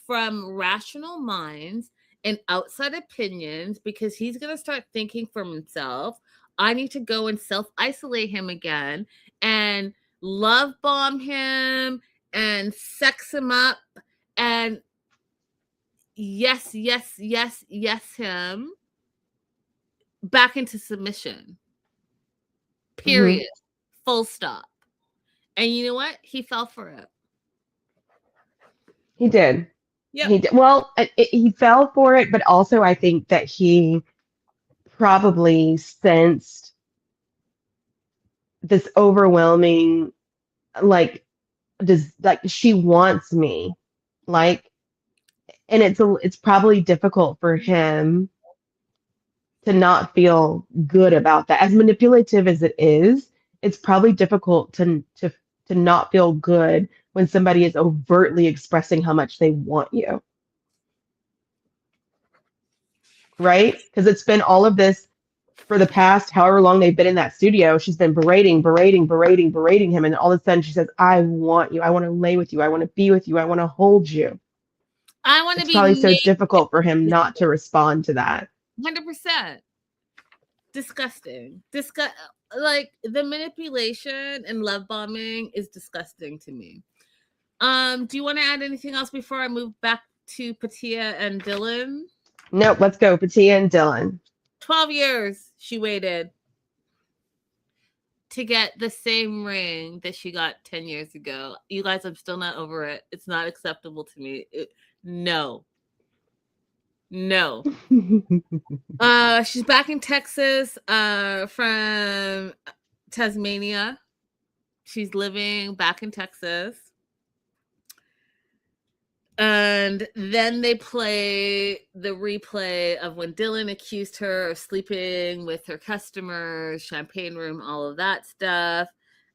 from rational minds and outside opinions because he's going to start thinking for himself. I need to go and self-isolate him again and love bomb him and sex him up and yes him back into submission. Period. Full stop. And you know what? He fell for it. He did. Yep. He did. Well, he fell for it, but also I think that he probably sensed this overwhelming, she wants me, and it's probably difficult for him to not feel good about that. As manipulative as it is, it's probably difficult to not feel good when somebody is overtly expressing how much they want you. Right? Because it's been all of this for the past however long they've been in that studio. She's been berating him. And all of a sudden she says, I want you. I want to lay with you. I want to be with you. I want to hold you. I want to be probably so difficult for him not to respond to that. 100%. Disgusting. Like the manipulation and love bombing is disgusting to me. Do you want to add anything else before I move back to Patia and Dylan? Nope, let's go. Patia and Dylan. 12 years she waited to get the same ring that she got 10 years ago. You guys, I'm still not over it. It's not acceptable to me. No. She's back in Texas from Tasmania. She's living back in Texas. And then they play the replay of when Dylan accused her of sleeping with her customers, champagne room, all of that stuff.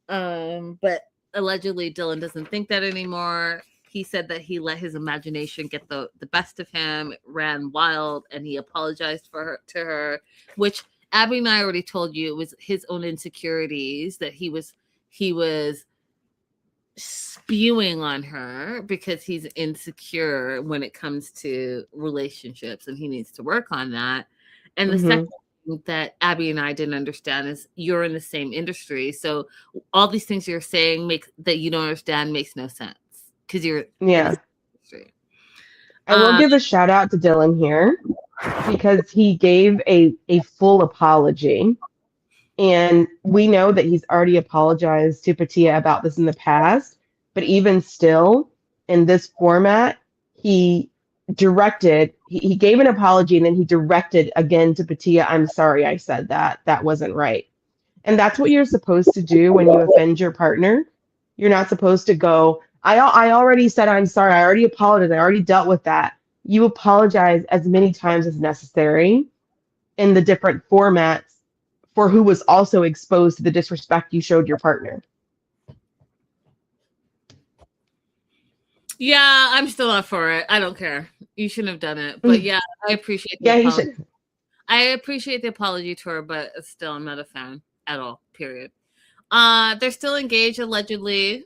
But allegedly Dylan doesn't think that anymore. He said that he let his imagination get the best of him. It ran wild, and he apologized to her, which Abby and I already told you it was his own insecurities that he was spewing on her because he's insecure when it comes to relationships, and he needs to work on that. And the second thing that Abby and I didn't understand is you're in the same industry, so all these things you're saying that you don't understand makes no sense because you're in the same industry. I will give a shout out to Dylan here because he gave a full apology And we know that he's already apologized to Patia about this in the past, but even still, in this format, he he gave an apology and then he directed again to Patia, I'm sorry I said that. That wasn't right. And that's what you're supposed to do when you offend your partner. You're not supposed to go, I already said I'm sorry. I already apologized. I already dealt with that. You apologize as many times as necessary in the different formats for who was also exposed to the disrespect you showed your partner. Yeah, I'm still up for it. I don't care. You shouldn't have done it. But yeah, I appreciate the Yeah, he apology. should. I appreciate the apology to her, but still, I'm not a fan at all. Period. They're still engaged allegedly.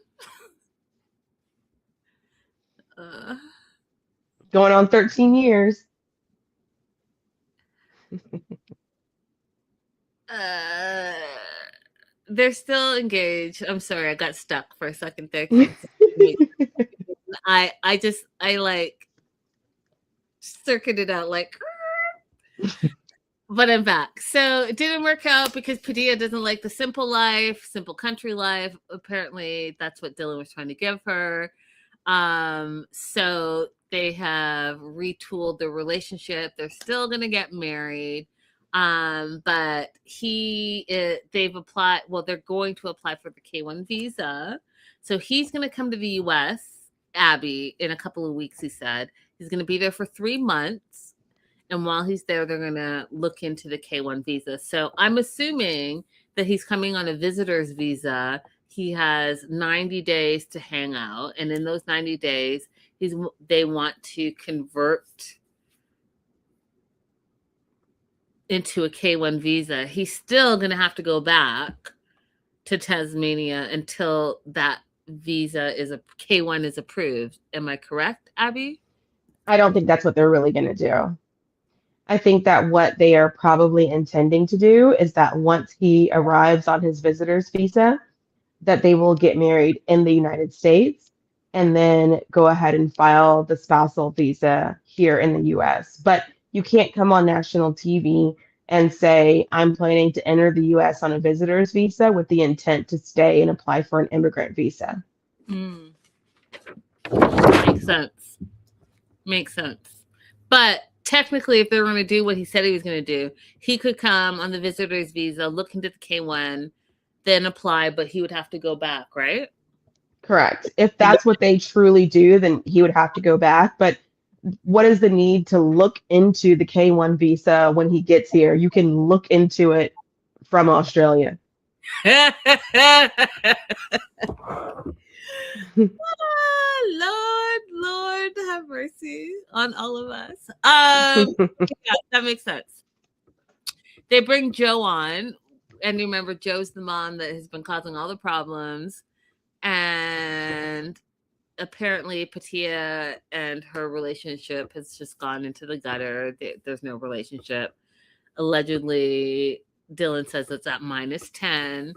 Going on 13 years. They're still engaged. I'm sorry, I got stuck for a second there. I like circuited out like, but I'm back. So it didn't work out because Padilla doesn't like the simple life, simple country life. Apparently, that's what Dylan was trying to give her. So they have retooled the relationship. They're still gonna get married. But they've applied. Well, they're going to apply for the K1 visa. So he's going to come to the U.S., Abby, in a couple of weeks. He said he's going to be there for 3 months, and while he's there, they're going to look into the K1 visa. So I'm assuming that he's coming on a visitor's visa. He has 90 days to hang out, and in those 90 days, they want to convert into a K1 visa. He's still going to have to go back to Tasmania until that visa K1 is approved. Am I correct, Abby? I don't think that's what they're really going to do. I think that what they are probably intending to do is that once he arrives on his visitor's visa, that they will get married in the United States and then go ahead and file the spousal visa here in the US. But you can't come on national TV and say, I'm planning to enter the US on a visitor's visa with the intent to stay and apply for an immigrant visa. Makes sense. Makes sense. But technically, if they're going to do what he said he was going to do, he could come on the visitor's visa, look into the K1, then apply, but he would have to go back, right? Correct. If that's what they truly do, then he would have to go back. But what is the need to look into the K1 visa when he gets here? You can look into it from Australia. Lord, have mercy on all of us. Yeah, that makes sense. They bring Joe on, and remember, Joe's the mom that has been causing all the problems, and apparently Patia and her relationship has just gone into the gutter. There's no relationship. Allegedly, Dylan says it's at -10,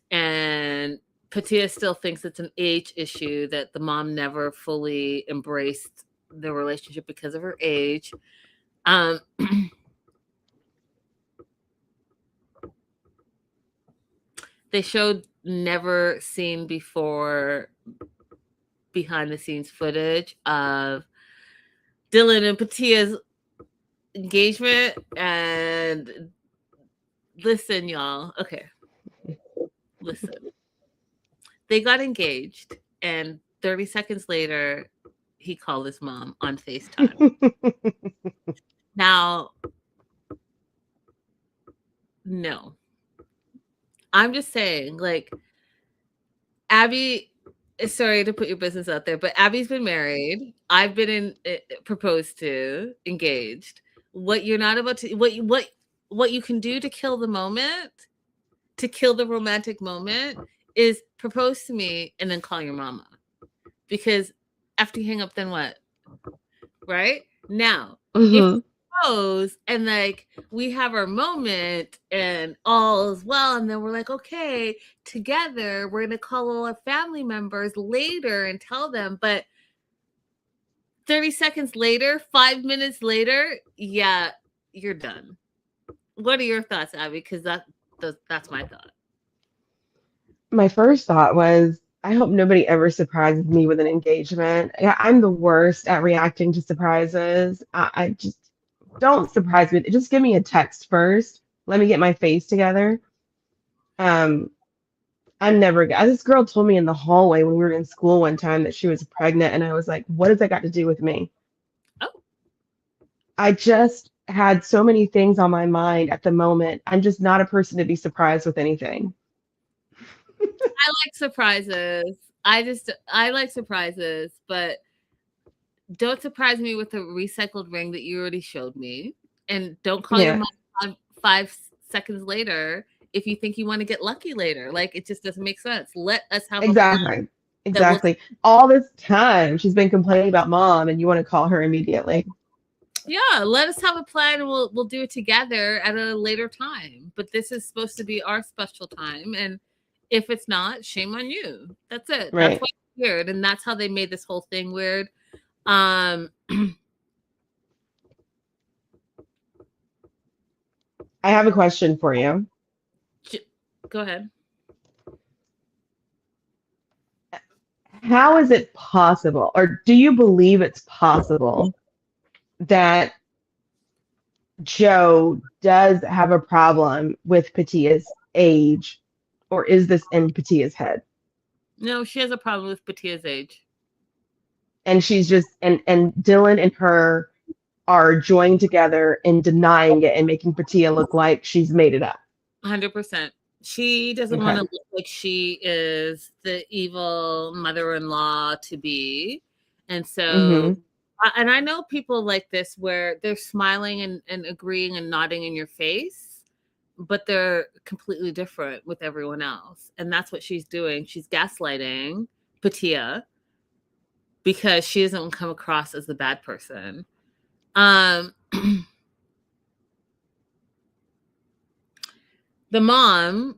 and Patia still thinks it's an age issue, that the mom never fully embraced the relationship because of her age. They showed never seen before behind the scenes footage of Dylan and Patia's engagement. And listen, y'all. Okay. Listen. They got engaged, and 30 seconds later, he called his mom on FaceTime. Now, no. I'm just saying, like, Abby, sorry to put your business out there, but Abby's been married. I've been proposed to, engaged. What you're not about to, what you can do to kill the moment, to kill the romantic moment, is propose to me and then call your mama. Because after you hang up, then what? Right? Now, if propose and like we have our moment and all is well, and then we're like, okay, together we're gonna call all our family members later and tell them, but 30 seconds later, 5 minutes later, yeah, you're done. What are your thoughts, Abby? Because That's my thought. My first thought was, I hope nobody ever surprises me with an engagement. Yeah, I'm the worst at reacting to surprises. I just don't surprise me. Just give me a text first. Let me get my face together. Um, I'm never. This girl told me in the hallway when we were in school one time that she was pregnant, and I was like, "What has that got to do with me?" Oh, I just had so many things on my mind at the moment. I'm just not a person to be surprised with anything. I like surprises. I like surprises, but don't surprise me with a recycled ring that you already showed me, and don't call your Yeah, mom 5 seconds later if you think you want to get lucky later. Like, it just doesn't make sense. Let us have a plan exactly. that will. Exactly. All this time she's been complaining about mom, and you want to call her immediately. Yeah, let us have a plan and we'll do it together at a later time. But this is supposed to be our special time, and if it's not, shame on you. That's it. That's Right. why it's weird, and that's how they made this whole thing weird. Um, I have a question for you. Go ahead. How is it possible, or do you believe it's possible that Joe does have a problem with Patia's age, or is this in Patia's head? No, she has a problem with Patia's age. And she's just and Dylan and her are joined together in denying it and making Patia look like she's made it up. 100%. She doesn't want Okay. to look like she is the evil mother-in-law to be. And so, Mm-hmm. and I know people like this where they're smiling and agreeing and nodding in your face, but they're completely different with everyone else. And that's what she's doing. She's gaslighting Patia because she doesn't come across as the bad person. Um, the mom,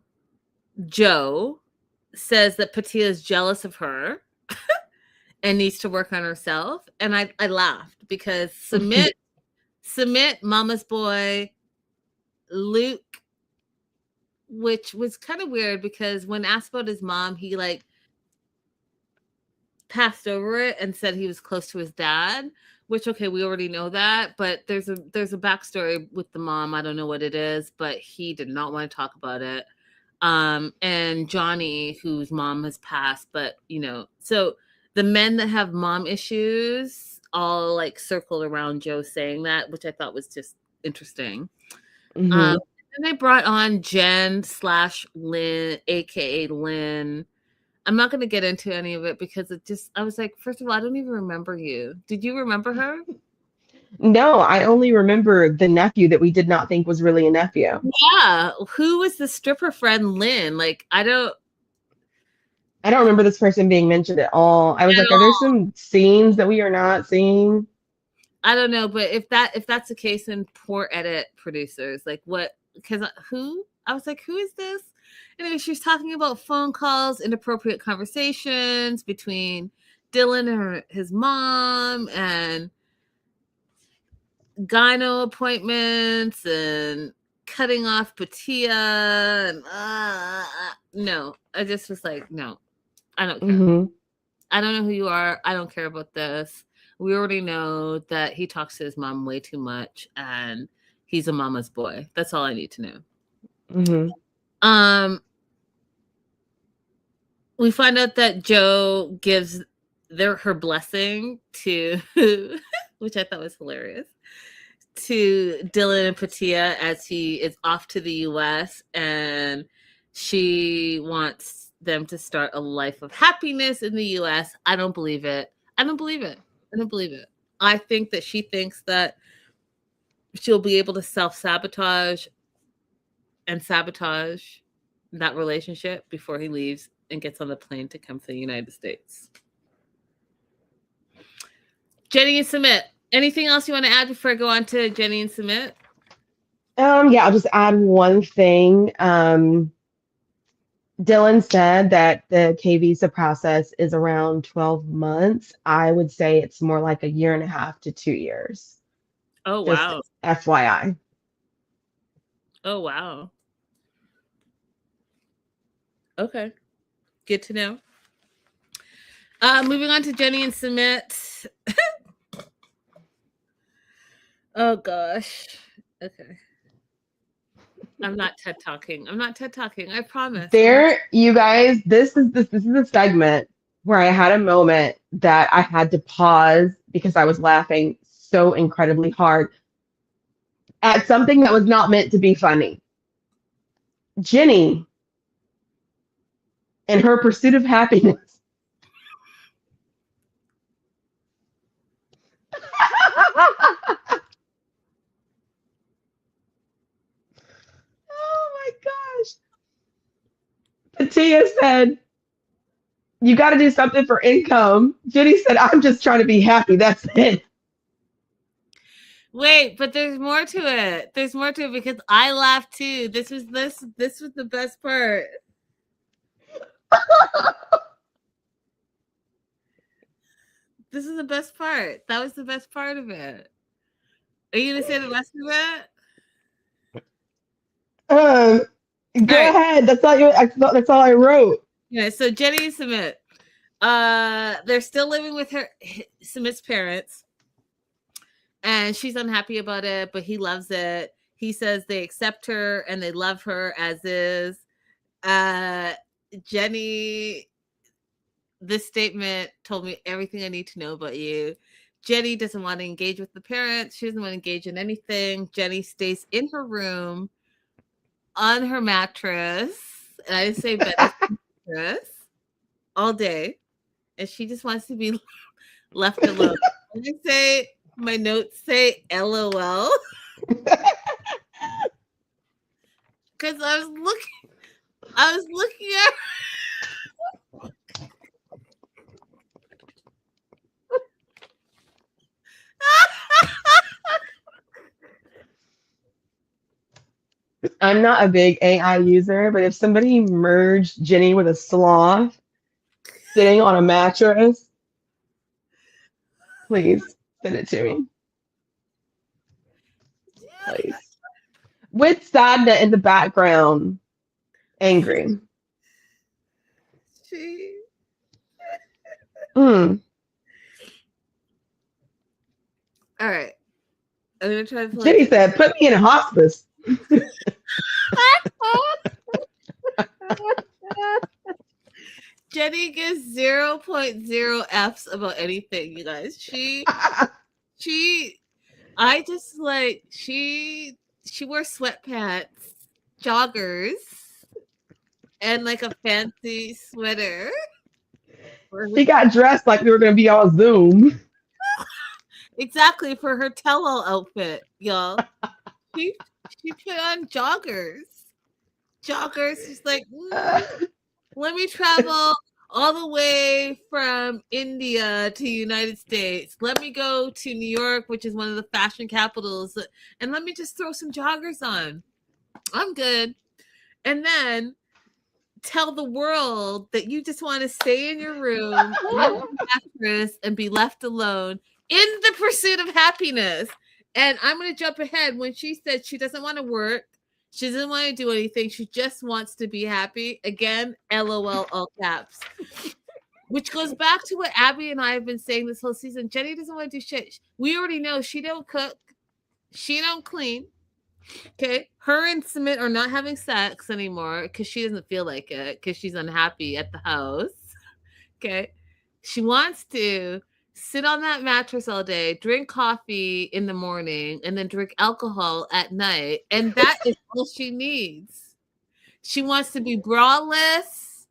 Joe, says that Patia is jealous of her and needs to work on herself. And I laughed because submit, mama's boy, Luke, which was kind of weird because when asked about his mom, he like passed over it and said he was close to his dad, which, okay, we already know that, but there's a backstory with the mom. I don't know what it is, but he did not want to talk about it. And Johnny, whose mom has passed, but so the men that have mom issues all like circled around Joe saying that, which I thought was just interesting. Mm-hmm. And they brought on Jen / Lynn, aka Lynn. I'm not going to get into any of it because I was like, first of all, I don't even remember you. Did you remember her? No, I only remember the nephew that we did not think was really a nephew. Yeah. Who was the stripper friend Lynn? Like, I don't I don't remember this person being mentioned at all. I was at like, are there all. some scenes that we are not seeing? I don't know, but if that's the case, then poor edit producers. Like, what? Because who? I was like, who is this? Anyway, she was talking about phone calls, inappropriate conversations between Dylan and his mom, and gyno appointments, and cutting off Patia. And no, I just was like, no, I don't care. Mm-hmm. I don't know who you are. I don't care about this. We already know that he talks to his mom way too much and he's a mama's boy. That's all I need to know. Mm-hmm. We find out that Joe gives her blessing to which I thought was hilarious, to Dylan and Patia as he is off to the US, and she wants them to start a life of happiness in the US. I don't believe it. I don't believe it. I think that she thinks that she'll be able to self-sabotage and sabotage that relationship before he leaves and gets on the plane to come to the United States. Jenny and Submit. Anything else you want to add before I go on to Jenny and Submit? Yeah, I'll just add one thing. Dylan said that the K visa process is around 12 months. I would say it's more like a year and a half to 2 years. Oh, Just wow. FYI. Oh, wow. Okay. Good to know. Moving on to Jenny and Sumit. Oh gosh. Okay. I'm not TED talking. I promise. You guys, this is a segment where I had a moment that I had to pause because I was laughing so incredibly hard at something that was not meant to be funny. Jenny and her pursuit of happiness. Oh my gosh. Tia said, you got to do something for income. Jenny said, I'm just trying to be happy. That's it. Wait, but there's more to it. There's more to it because I laughed too. This was the best part. This is the best part. That was the best part of it. Are you gonna say the rest of it? Go ahead. That's all I wrote. Yeah, so Jenny and Sumit. They're still living with Sumit's parents. And she's unhappy about it, but he loves it. He says they accept her and they love her as is. Jenny, this statement told me everything I need to know about you. Jenny doesn't want to engage with the parents. She doesn't want to engage in anything. Jenny stays in her room on her mattress. And I say mattress all day. And she just wants to be left alone. I say, my notes say LOL. Because I was looking at I'm not a big AI user, but if somebody merged Jenny with a sloth sitting on a mattress, please send it to me. Please. With Sadna in the background, angry. All right. I'm going to try to Jenny said, put me in hospice. Jenny gives 0.0 F's about anything, you guys. She wears sweatpants, joggers, and like a fancy sweater. She got dressed like we were going to be on Zoom. Exactly, for her tell-all outfit, y'all. She put on joggers. She's like, let me travel all the way from India to United States. Let me go to New York, which is one of the fashion capitals, and let me just throw some joggers on. I'm good. And then tell the world that you just want to stay in your room on the mattress and be left alone in the pursuit of happiness. And I'm going to jump ahead. When she said she doesn't want to work, she doesn't want to do anything, she just wants to be happy. Again, LOL, all caps. Which goes back to what Abby and I have been saying this whole season. Jenny doesn't want to do shit. We already know she don't cook. She don't clean. Okay. Her and Sumit are not having sex anymore because she doesn't feel like it because she's unhappy at the house. Okay. She wants to sit on that mattress all day, drink coffee in the morning, and then drink alcohol at night. And that is all she needs. She wants to be braless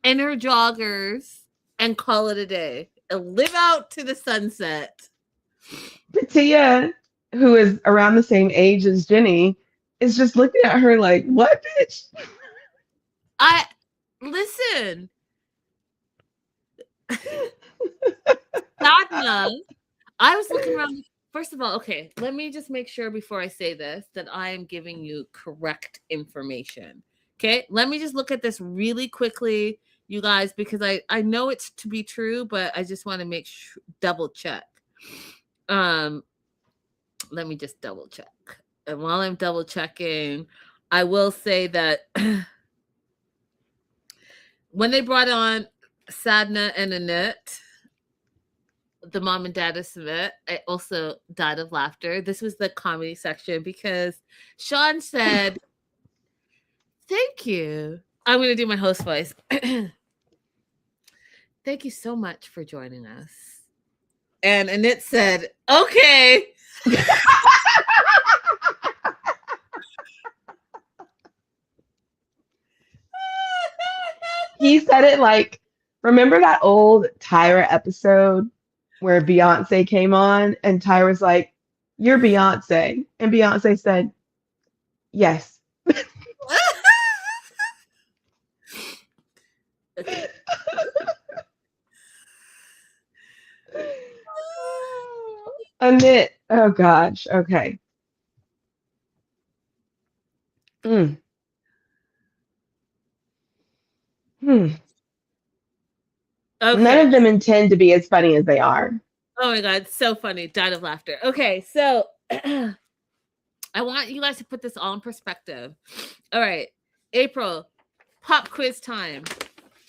in her joggers and call it a day and live out to the sunset. Tia, who is around the same age as Jenny, is just looking at her like, what, bitch? Listen. Sadna, I was looking around. First of all, okay, let me just make sure before I say this that I am giving you correct information. Okay, let me just look at this really quickly, you guys, because I know it's to be true, but I just want to make double check. Let me just double check. And while I'm double checking, I will say that when they brought on Sadna and Annette, the mom and dad of Submit, I also died of laughter. This was the comedy section because Sean said, "Thank you." I'm going to do my host voice. Thank you so much for joining us. And Annette said, "Okay." He said it like, remember that old Tyra episode where Beyonce came on and Tyra was like, "You're Beyonce." And Beyonce said, "Yes." Okay. Annette. Oh gosh. Okay. Mm. Hmm. None Okay. of them intend to be as funny as they are. Oh my God, so funny. Died of laughter. Okay, so I want you guys to put this all in perspective. All right, April, pop quiz time.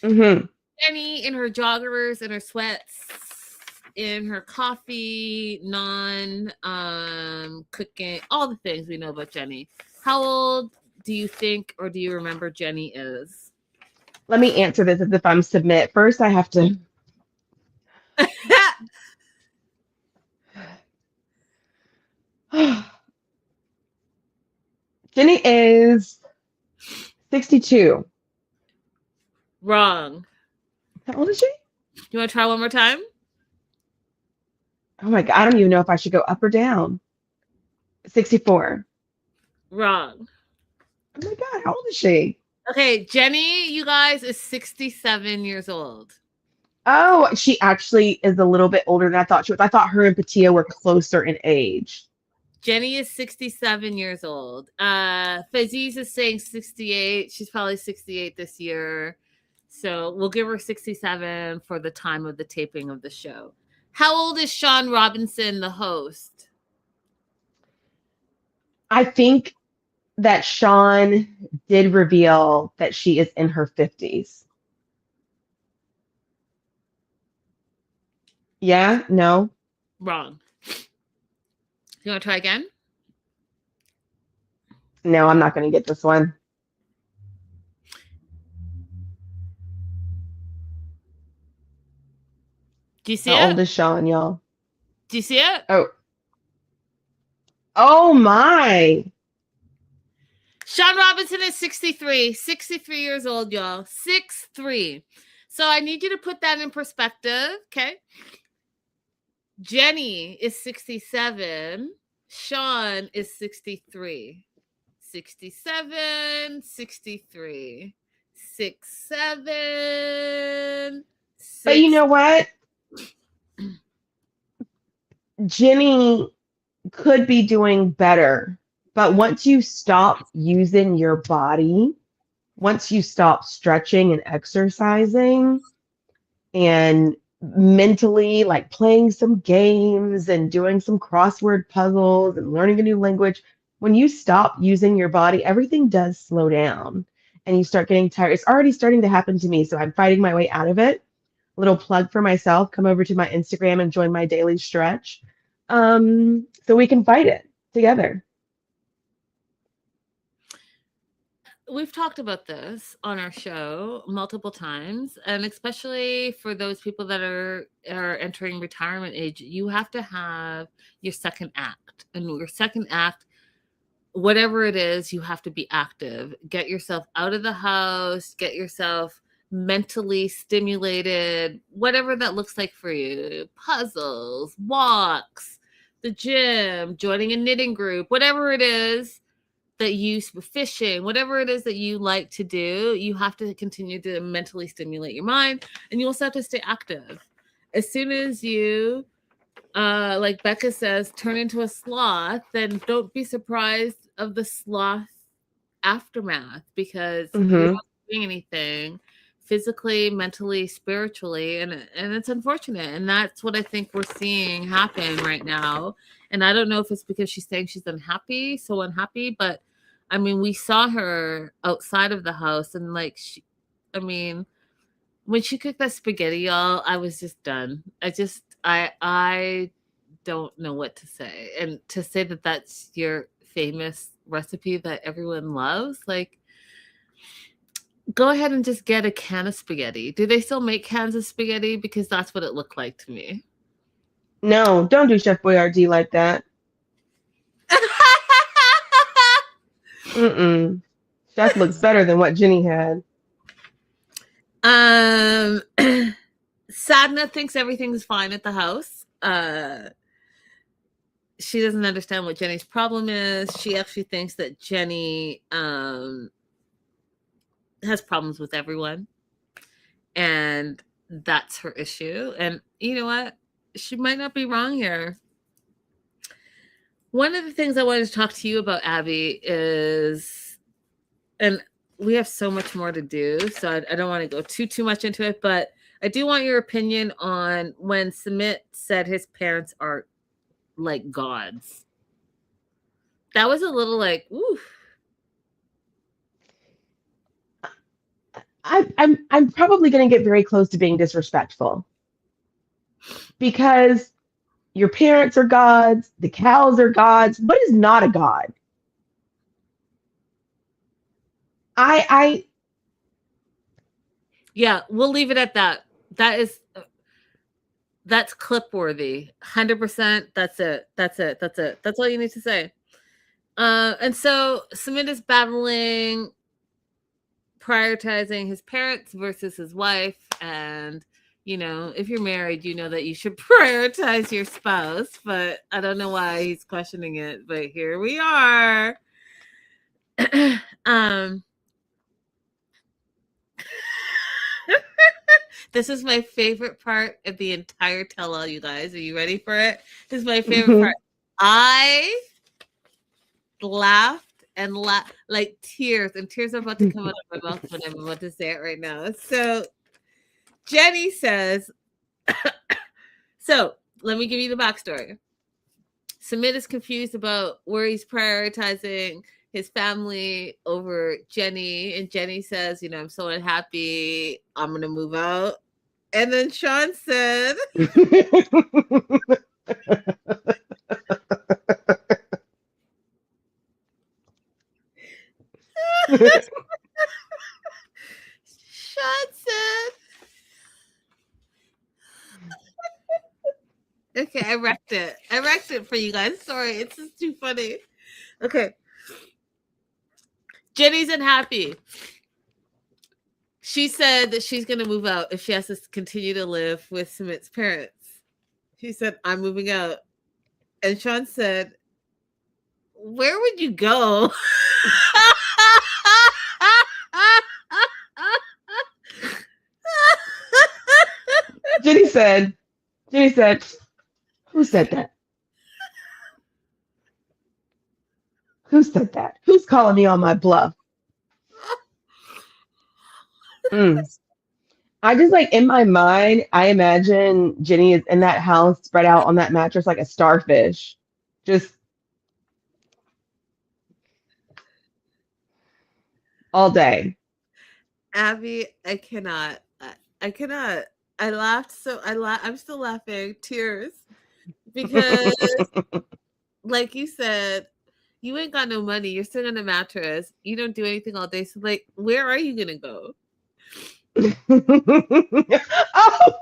Mm-hmm. Jenny in her joggers, in her sweats, in her coffee, cooking, all the things we know about Jenny. How old do you think or do you remember Jenny is? Let me answer this as if I'm Submit. First, I have to. Jenny is 62. Wrong. How old is she? You want to try one more time? Oh my God. I don't even know if I should go up or down. 64. Wrong. Oh my God. How old is she? Okay, Jenny, you guys, is 67 years old. Oh, she actually is a little bit older than I thought she was. I thought her and Patia were closer in age. Jenny is 67 years old. Faziz is saying 68. She's probably 68 this year. So we'll give her 67 for the time of the taping of the show. How old is Sean Robinson, the host? I think that Sean did reveal that she is in her 50s. Yeah? No? Wrong. You want to try again? No, I'm not going to get this one. Do you see How it? old is Sean, y'all? Do you see it? Oh. Oh my. Sean Robinson is 63. 63 years old, y'all. 6'3". So I need you to put that in perspective, okay? Jenny is 67. Sean is 63. 67, 63. 6, 7, But you 6. know what? Jenny could be doing better. But once you stop using your body, once you stop stretching and exercising and mentally like playing some games and doing some crossword puzzles and learning a new language, when you stop using your body, everything does slow down and you start getting tired. It's already starting to happen to me, so I'm fighting my way out of it. Little plug for myself, come over to my Instagram and join my daily stretch, so we can fight it together. We've talked about this on our show multiple times, and especially for those people that are entering retirement age, you have to have your second act. And your second act, whatever it is, you have to be active. Get yourself out of the house, get yourself mentally stimulated, whatever that looks like for you. Puzzles, walks, the gym, joining a knitting group, whatever it is that you fishing, whatever it is that you like to do, you have to continue to mentally stimulate your mind, and you also have to stay active. As soon as you, like Becca says, turn into a sloth, then don't be surprised of the sloth aftermath, because you're not doing anything physically, mentally, spiritually, and it's unfortunate. And that's what I think we're seeing happen right now. And I don't know if it's because she's saying she's unhappy, so unhappy, but I mean, we saw her outside of the house, and like I mean, when she cooked that spaghetti, y'all, I was just done. I don't know what to say. And to say that that's your famous recipe that everyone loves, like, go ahead and just get a can of spaghetti. Do they still make cans of spaghetti? Because that's what it looked like to me. No, don't do Chef Boyardee like that. Mm-mm. Chef looks better than what Jenny had. Sadna thinks everything's fine at the house. She doesn't understand what Jenny's problem is. She actually thinks that Jenny has problems with everyone, and that's her issue. And you know what? She might not be wrong here. One of the things I wanted to talk to you about, Abby, is, and we have so much more to do, so I don't want to go too much into it, but I do want your opinion on when Sumit said his parents are like gods. That was a little like, oof. I'm probably going to get very close to being disrespectful because your parents are gods, the cows are gods. What is not a god? Yeah, we'll leave it at that. That's clip worthy. 100%. That's it. That's all you need to say. And so Sumit is battling prioritizing his parents versus his wife. And, you know, if you're married, you know that you should prioritize your spouse. But I don't know why he's questioning it. But here we are. This is my favorite part of the entire tell-all, you guys. Are you ready for it? This is my favorite part. I laughed and like tears, and tears are about to come out of my mouth when I'm about to say it right now. So Jenny says, so let me give you the backstory. Sumit is confused about where he's prioritizing his family over Jenny, and Jenny says, you know, I'm so unhappy, I'm gonna move out. And then Sean said, Sean said, okay, I wrecked it for you guys. Sorry, it's just too funny. Okay. Jenny's unhappy. She said that she's going to move out if she has to continue to live with Sumit's parents. She said, I'm moving out. And Sean said, where would you go? Jenny said, who said that? Who said that? Who's calling me on my bluff? I just like in my mind, I imagine Jenny is in that house spread out on that mattress like a starfish. Just all day. Abby, I cannot. I laughed I'm still laughing, tears. Because like you said, you ain't got no money. You're sitting on a mattress. You don't do anything all day. So like, where are you gonna go? Oh.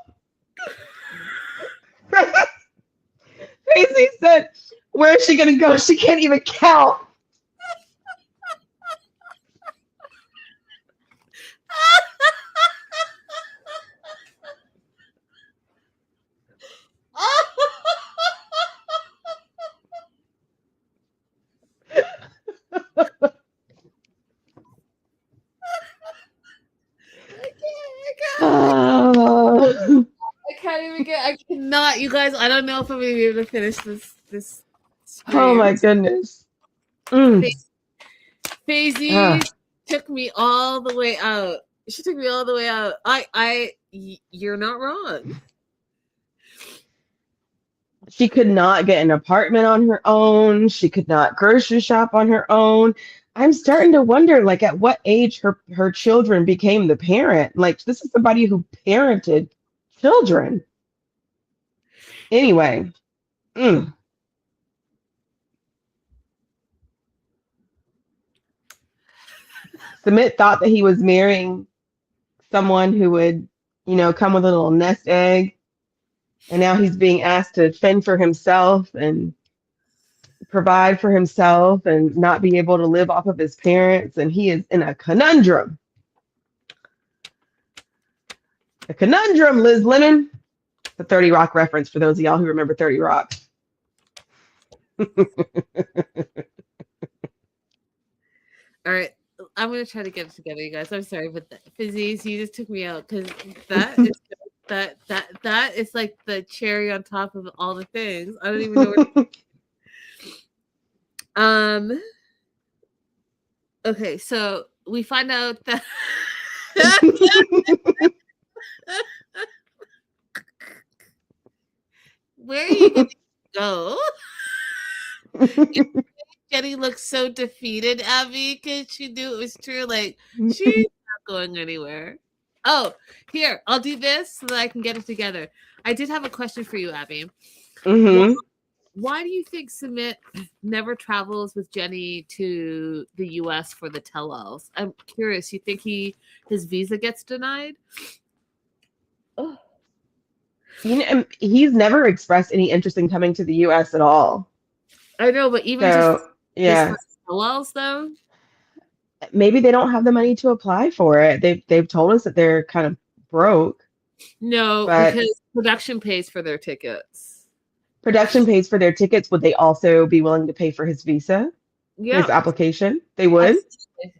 Tracy said, where is she gonna go? She can't even count. I cannot, you guys. I don't know if I'm gonna be able to finish this stream. Oh my goodness. Faisy took me all the way out. She took me all the way out. You're not wrong. She could not get an apartment on her own. She could not grocery shop on her own. I'm starting to wonder, like, at what age her children became the parent. Like, this is somebody who parented children. Anyway, mm, Submit thought that he was marrying someone who would, come with a little nest egg, and now he's being asked to fend for himself and provide for himself and not be able to live off of his parents, and he is in a conundrum. A conundrum, Liz Lemon. The 30 Rock reference for those of y'all who remember 30 Rock. All right, I'm gonna try to get it together, you guys. I'm sorry, but Fizzies, you just took me out because that is that is like the cherry on top of all the things. I don't even know what. Okay, so we find out that where are you gonna go? Jenny looked so defeated, Abby, because she knew it was true. Like, she's not going anywhere. Oh, here, I'll do this so that I can get it together. I did have a question for you, Abby. Mm-hmm. Why do you think Sumit never travels with Jenny to the U.S. for the tell-alls? I'm curious. You think his visa gets denied? Oh. He's never expressed any interest in coming to the U.S. at all. I know, but even just tell-alls, though? Maybe they don't have the money to apply for it. They've told us that they're kind of broke. No, because production pays for their tickets. Production pays for their tickets. Would they also be willing to pay for his visa? Yeah. His application? They would?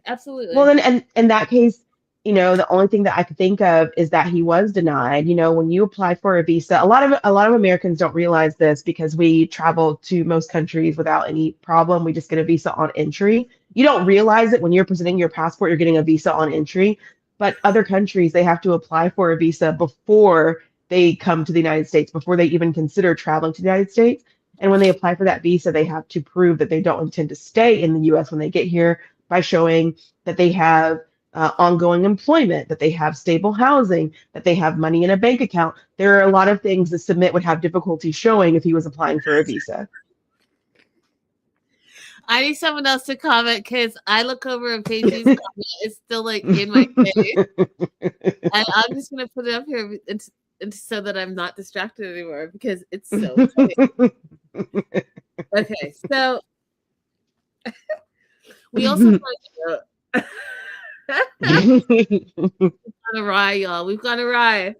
Absolutely. Well, then, and in that case, the only thing that I could think of is that he was denied. When you apply for a visa, a lot of Americans don't realize this because we travel to most countries without any problem. We just get a visa on entry. You don't realize it when you're presenting your passport, you're getting a visa on entry. But other countries, they have to apply for a visa before they come to the United States, before they even consider traveling to the United States. And when they apply for that visa, they have to prove that they don't intend to stay in the U.S. when they get here by showing that they have ongoing employment, that they have stable housing, that they have money in a bank account. There are a lot of things that Submit would have difficulty showing if he was applying for a visa. I need someone else to comment because I look over and Paige's comment is still like in my face. And I'm just going to put it up here so that I'm not distracted anymore because it's so funny. Okay, so we also find out we've gone awry, y'all. We've gone awry.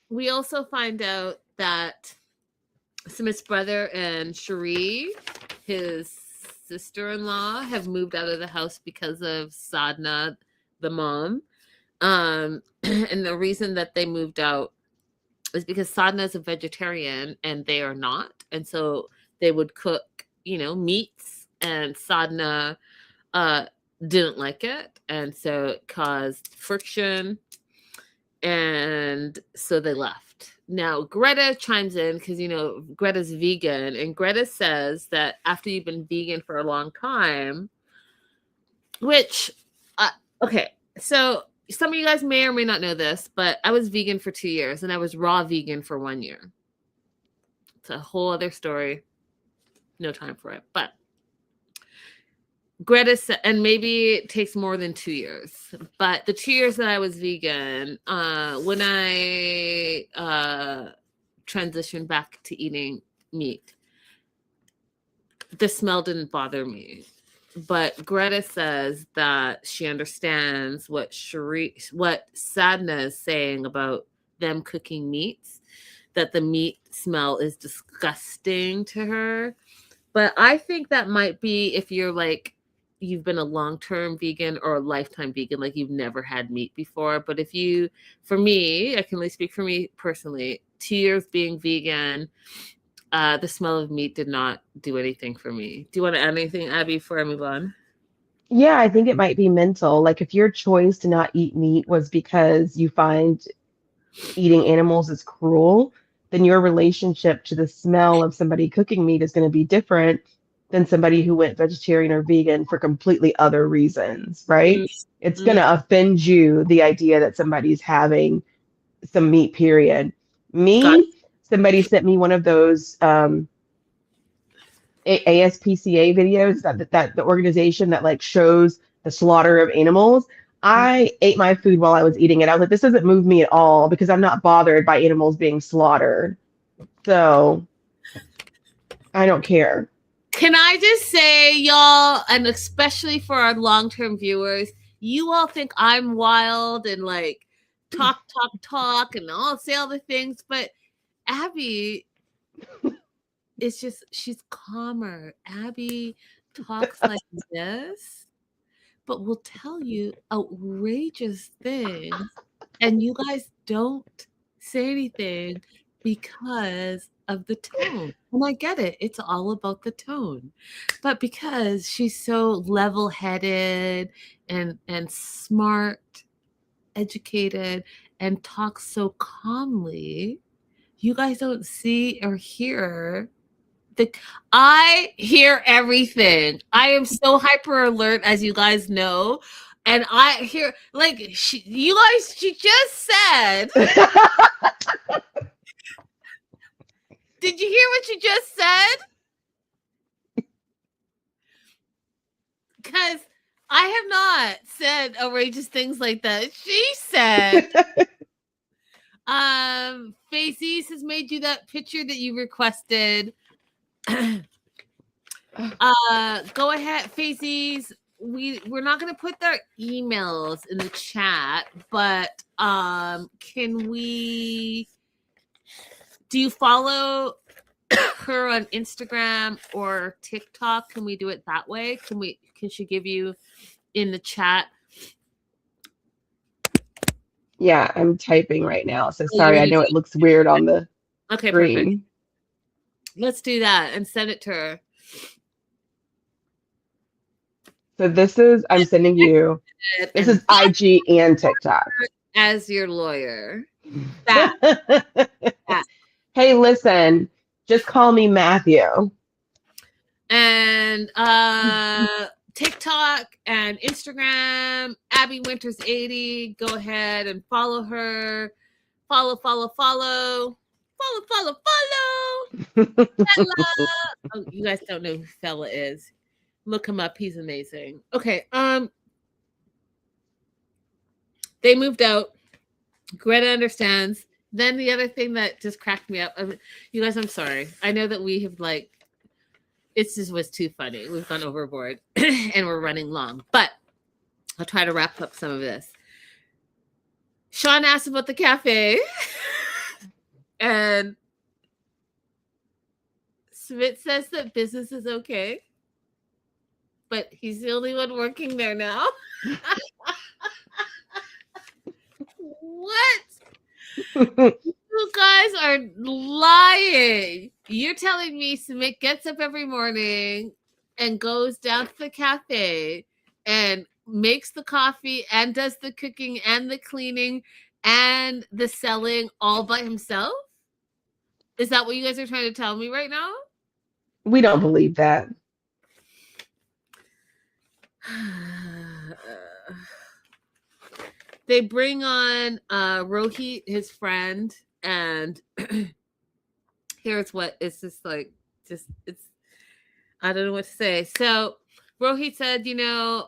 We also find out that Smith's brother and Cherie, his sister-in-law, have moved out of the house because of Sadhna, the mom. And the reason that they moved out is because Sadhna is a vegetarian and they are not. And so they would cook, meats, and Sadhna didn't like it. And so it caused friction. And so they left. Now, Greta chimes in because, Greta's vegan. And Greta says that after you've been vegan for a long time, which, okay, so some of you guys may or may not know this, but I was vegan for 2 years and I was raw vegan for 1 year. It's a whole other story. No time for it. But Greta said, and maybe it takes more than 2 years, but the 2 years that I was vegan, when I transitioned back to eating meat, the smell didn't bother me. But Greta says that she understands what Sadhna is saying about them cooking meats, that the meat smell is disgusting to her. But I think that might be if you're like, you've been a long-term vegan or a lifetime vegan, like you've never had meat before. But for me, I can only speak for me personally, 2 years being vegan, the smell of meat did not do anything for me. Do you want to add anything, Abby, before I move on? Yeah, I think it might be mental. Like if your choice to not eat meat was because you find eating animals is cruel, then your relationship to the smell of somebody cooking meat is going to be different than somebody who went vegetarian or vegan for completely other reasons, right? It's going to offend you, the idea that somebody's having some meat, period. Got Me, somebody sent me one of those ASPCA videos, that the organization that like shows the slaughter of animals. I ate my food while I was eating it. I was like, this doesn't move me at all because I'm not bothered by animals being slaughtered. So I don't care. Can I just say, y'all, and especially for our long-term viewers, you all think I'm wild and like talk, and I'll say all the things, but Abby is just, she's calmer. Abby talks like this, but will tell you outrageous things, and you guys don't say anything because of the tone. And I get it. It's all about the tone. But because she's so level-headed and smart, educated, and talks so calmly, you guys don't see or hear I hear everything. I am so hyper alert, as you guys know. And I hear, like, she just said, did you hear what she just said? Because I have not said outrageous things like that. She said, Faces has made you that picture that you requested. Go ahead, Faces. We're not gonna put their emails in the chat, but can we, do you follow her on Instagram or TikTok? Can we do it that way? Can she give you in the chat? Yeah, I'm typing right now. So sorry, I know it looks weird on the screen. Perfect. Let's do that and send it to her. So this is, I'm sending you, this is IG and TikTok. As your lawyer. Hey, listen, just call me Matthew. And TikTok and Instagram, Abby Winters 80. Go ahead and follow her. Follow. Fella. Oh, you guys don't know who Fella is. Look him up. He's amazing. Okay. They moved out. Greta understands. Then the other thing that just cracked me up. You guys, I'm sorry. I know that we have like, it just was too funny. We've gone overboard and we're running long, but I'll try to wrap up some of this. Sean asked about the cafe and Smith says that business is okay, but he's the only one working there now. What? You guys are lying. You're telling me Smith gets up every morning and goes down to the cafe and makes the coffee and does the cooking and the cleaning and the selling all by himself? Is that what you guys are trying to tell me right now? We don't believe that. They bring on Rohit, his friend, and here's what it's just like, it's, I don't know what to say. So Rohit said,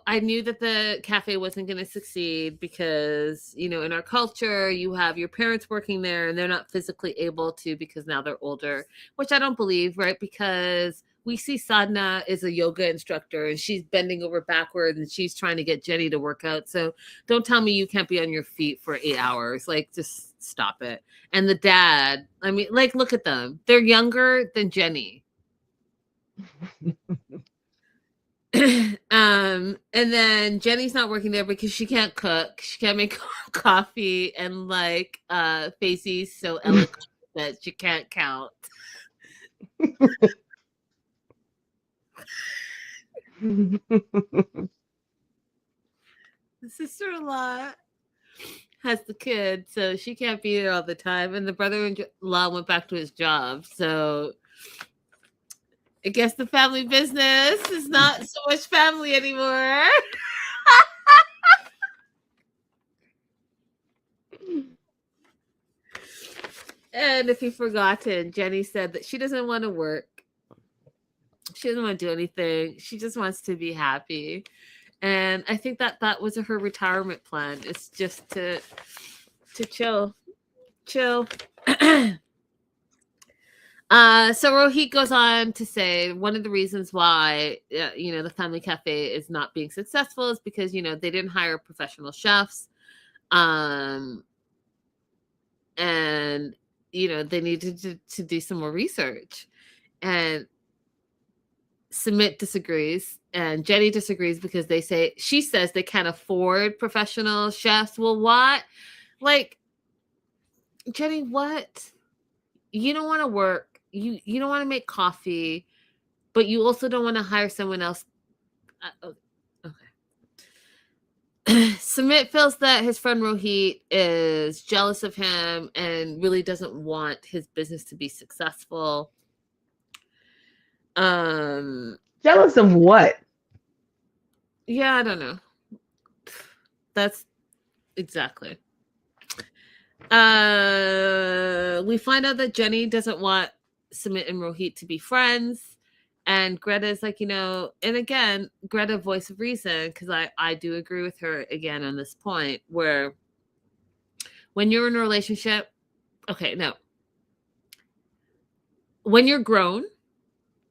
I knew that the cafe wasn't going to succeed because, in our culture, you have your parents working there and they're not physically able to because now they're older, which I don't believe, right? Because we see Sadhna is a yoga instructor and she's bending over backwards and she's trying to get Jenny to work out. So don't tell me you can't be on your feet for 8 hours. Like, just stop it. And the dad, I mean, like, look at them. They're younger than Jenny. And then Jenny's not working there because she can't cook. She can't make coffee, and like Facey's so eloquent that she can't count. The sister-in-law has the kid, so she can't be there all the time, and the brother-in-law went back to his job. So I guess the family business is not so much family anymore. And if you've forgotten, Jenny said that she doesn't want to work. She doesn't want to do anything. She just wants to be happy. And I think that was her retirement plan. It's just to chill. So Rohit goes on to say one of the reasons why the Family Cafe is not being successful is because they didn't hire professional chefs, and they needed to do some more research. And Sumit disagrees, and Jenny disagrees because she says they can't afford professional chefs. Well, what? Like, Jenny, what? You don't want to work. You don't want to make coffee, but you also don't want to hire someone else. Okay. Sumit feels that his friend Rohit is jealous of him and really doesn't want his business to be successful. Jealous of what? Yeah, I don't know. That's exactly. We find out that Jenny doesn't want Sumit and Rohit to be friends, and Greta's like, and again, Greta, voice of reason, because I do agree with her again on this point, where when you're in a relationship, when you're grown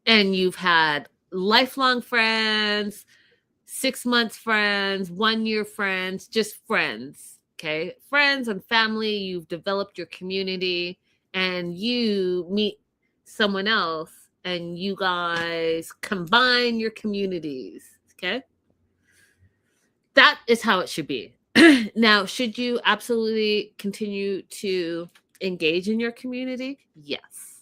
and you've had lifelong friends, 6 months friends, 1 year friends, just friends, okay? Friends and family, you've developed your community, and you meet someone else and you guys combine your communities, okay? That is how it should be. Now, should you absolutely continue to engage in your community? Yes.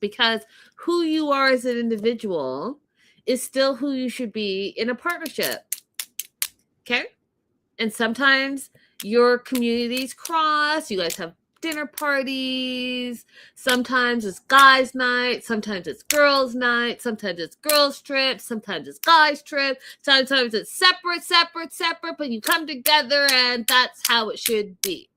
Because who you are as an individual is still who you should be in a partnership. Okay? And sometimes your communities cross. You guys have dinner parties. Sometimes it's guys' night. Sometimes it's girls' night. Sometimes it's girls' trip. Sometimes it's guys' trip. Sometimes it's separate, but you come together, and that's how it should be.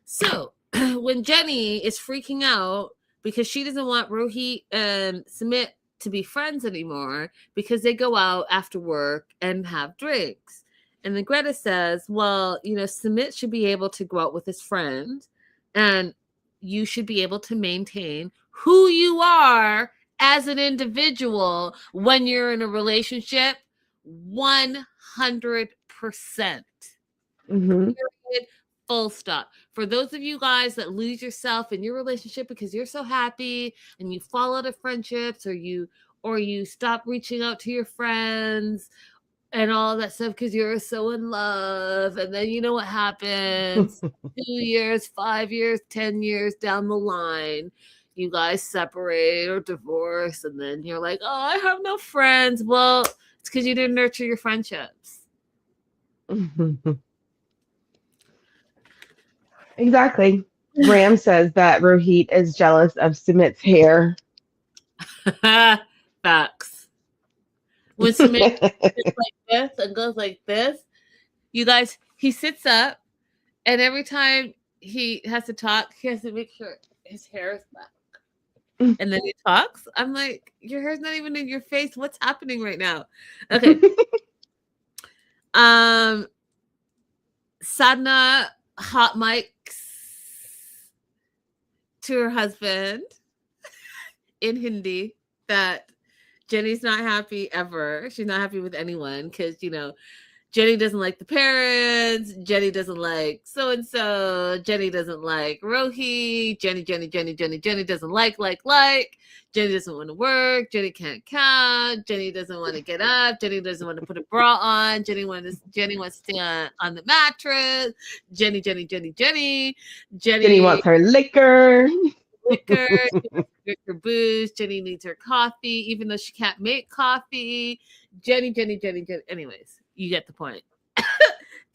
So when Jenny is freaking out because she doesn't want Rohit and Sumit to be friends anymore because they go out after work and have drinks. And then Greta says, well, Sumit should be able to go out with his friend, and you should be able to maintain who you are as an individual when you're in a relationship 100%. Mm-hmm. Full stop. For those of you guys that lose yourself in your relationship because you're so happy and you fall out of friendships, or you stop reaching out to your friends and all that stuff because you're so in love, and then you know what happens 2 years, 5 years, 10 years down the line, you guys separate or divorce, and then you're like, oh, I have no friends. Well, it's because you didn't nurture your friendships. Exactly. Ram says that Rohit is jealous of Sumit's hair. Facts. When Sumit sits like this and goes like this, you guys, he sits up, and every time he has to talk, he has to make sure his hair is back. And then he talks. I'm like, your hair's not even in your face. What's happening right now? Okay. Sadhna hot mics to her husband in Hindi that Jenny's not happy ever. She's not happy with anyone because, Jenny doesn't like the parents. Jenny doesn't like so-and-so. Jenny doesn't like Rohit. Jenny doesn't like. Jenny doesn't want to work. Jenny can't count. Jenny doesn't want to get up. Jenny doesn't want to put a bra on. Jenny wants to stay on the mattress. Jenny wants her liquor. She wants to drink her booze. Jenny needs her coffee, even though she can't make coffee. Jenny. Anyways, you get the point.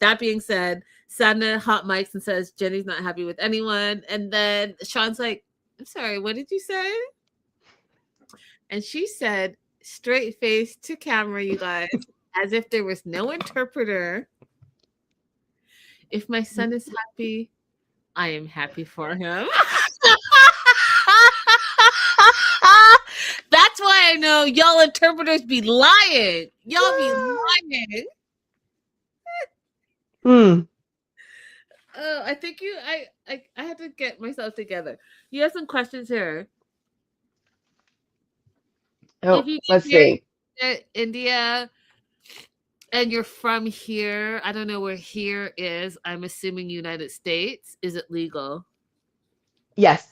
That being said, Sadhna hot mics and says Jenny's not happy with anyone. And then Sean's like, I'm sorry, what did you say? And she said, straight face to camera, you guys, as if there was no interpreter. If my son is happy, I am happy for him. That's why I know y'all interpreters be lying. Y'all be lying. Oh, I think I had to get myself together. You have some questions here. Oh, If you let's get see. India and you're from here, I don't know where here is. I'm assuming United States. Is it legal? Yes.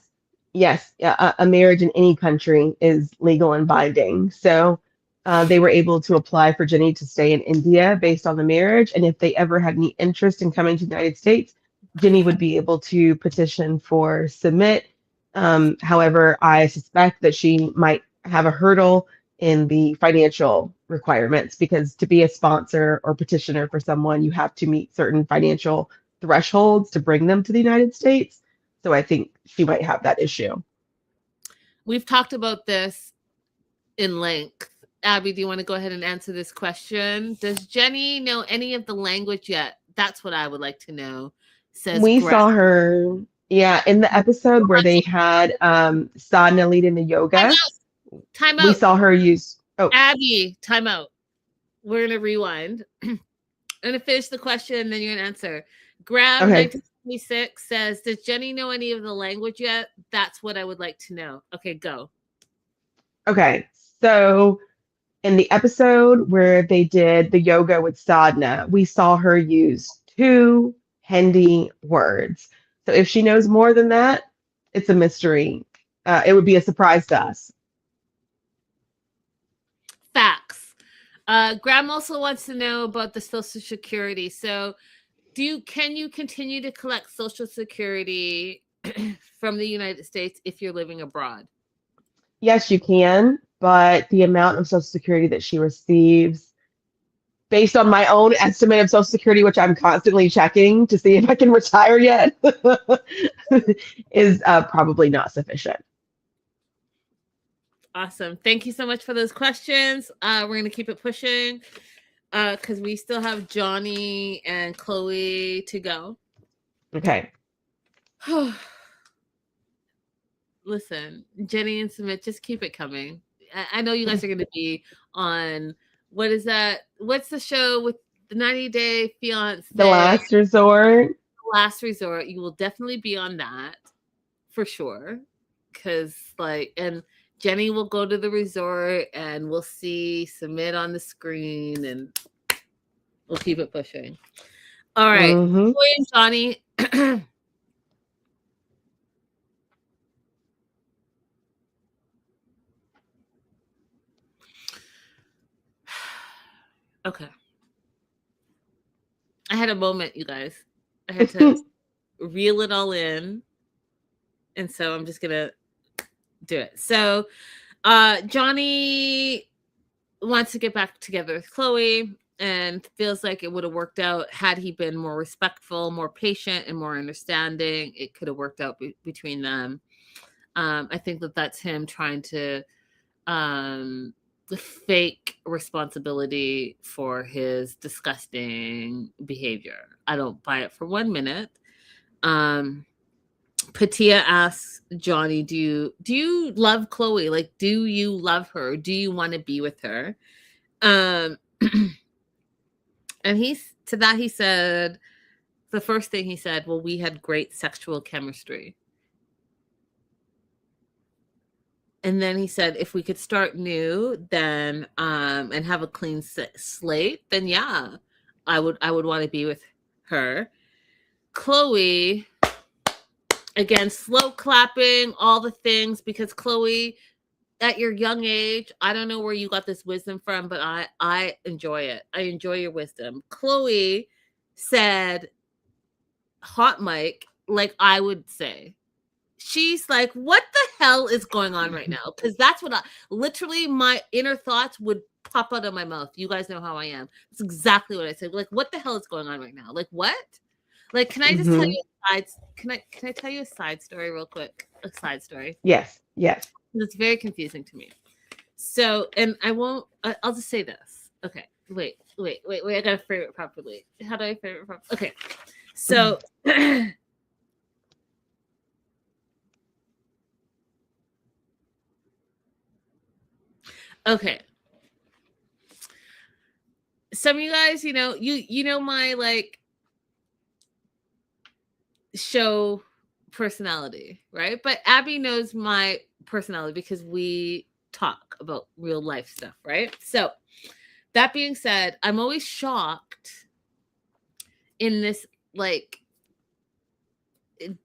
Yes. Yeah, a marriage in any country is legal and binding. So they were able to apply for Jenny to stay in India based on the marriage. And if they ever had any interest in coming to the United States, Jenny would be able to petition for submit. However, I suspect that she might have a hurdle in the financial requirements because to be a sponsor or petitioner for someone, you have to meet certain financial thresholds to bring them to the United States. So I think she might have that issue. We've talked about this in length. Abby, do you want to go ahead and answer this question? Does Jenny know any of the language yet? That's what I would like to know. Says We Greg. saw her, yeah, in the episode where they had Sadhna lead in the yoga. Time out. We saw her use. Oh, Abby, time out. We're gonna rewind. I'm gonna finish the question, and then you're gonna answer. Grab okay. 1976 says, "Does Jenny know any of the language yet?" That's what I would like to know. Okay, go. Okay, so in the episode where they did the yoga with Sadhna, we saw her use 2 Hindi words. So if she knows more than that, it's a mystery. It would be a surprise to us. Facts. Graham also wants to know about the Social Security. So, can you continue to collect Social Security from the United States if you're living abroad? Yes, you can, but the amount of Social Security that she receives, based on my own estimate of Social Security, which I'm constantly checking to see if I can retire yet, is probably not sufficient. Awesome. Thank you so much for those questions. We're going to keep it pushing because we still have Johnny and Chloe to go. Okay. Listen, Jenny and Submit, just keep it coming. I know you guys are going to be on, what is that? What's the show with the 90-Day Fiance? The Last Resort. Last Resort. You will definitely be on that for sure. Because, and Jenny will go to the resort and we'll see Submit on the screen and we'll keep it pushing. All right. Mm-hmm. Chloe and Johnny. Okay. I had a moment, you guys. I had to reel it all in. And so I'm just going to do it. So Johnny wants to get back together with Chloe and feels like it would have worked out had he been more respectful, more patient, and more understanding. It could have worked out between them. I think that's him trying to fake responsibility for his disgusting behavior. I don't buy it for 1 minute. Patia asks Johnny, do you love Chloe? Like, do you love her? Do you want to be with her? And he said, the first thing he said, well, we had great sexual chemistry. And then he said, if we could start new, then and have a clean slate, then yeah, I would want to be with her. Chloe, again, slow clapping, all the things, because Chloe, at your young age, I don't know where you got this wisdom from, but I enjoy it. I enjoy your wisdom. Chloe said, hot mic, like I would say. She's like, what the hell is going on right now? Because that's what literally my inner thoughts would pop out of my mouth. You guys know how I am. That's exactly what I said. Like, what the hell is going on right now? Like, what? Like, can I just tell you can I tell you a side story real quick? A side story. Yes. It's very confusing to me. So, and I won't, I'll just say this. Okay. Wait. I gotta frame it properly. How do I frame it properly? Okay. So, okay. Some of you guys, you know my like show personality, right? But Abby knows my personality because we talk about real life stuff, right? So that being said, I'm always shocked in this like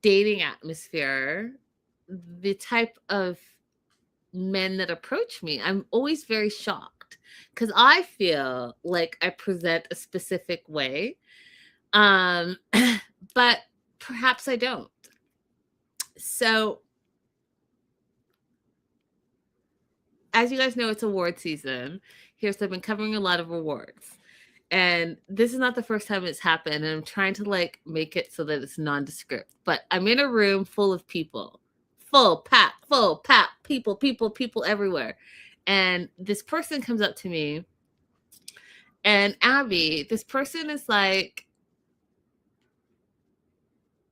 dating atmosphere, the type of men that approach me. I'm always very shocked because I feel like I present a specific way. But perhaps I don't. So, as you guys know, it's award season here. So I've been covering a lot of awards. And this is not the first time it's happened. And I'm trying to like make it so that it's nondescript. But I'm in a room full of people. Full pack, people everywhere. And this person comes up to me. And Abby, this person is like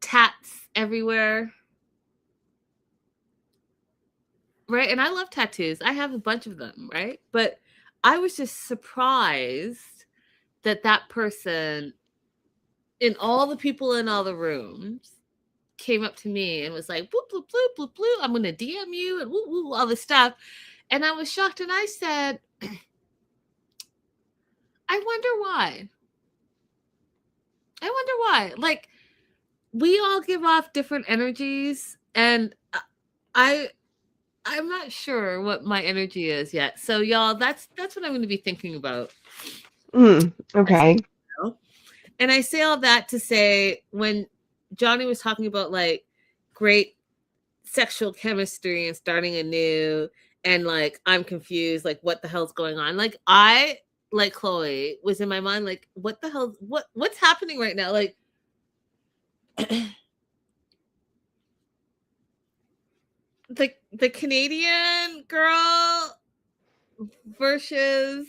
tats everywhere. Right? And I love tattoos. I have a bunch of them, right? But I was just surprised that that person, in all the people in all the rooms, came up to me and was like, bloop, bloop, bloop, bloop, bloop, I'm going to DM you and woo, woo, all this stuff. And I was shocked. And I said, I wonder why. Like, we all give off different energies. And I'm not sure what my energy is yet. So y'all, that's what I'm going to be thinking about. Okay. And I say all that to say, when Johnny was talking about like great sexual chemistry and starting anew, and like I'm confused, like what the hell's going on? Like I, like Chloe, was in my mind like, what the hell? What's happening right now? Like the Canadian girl versus,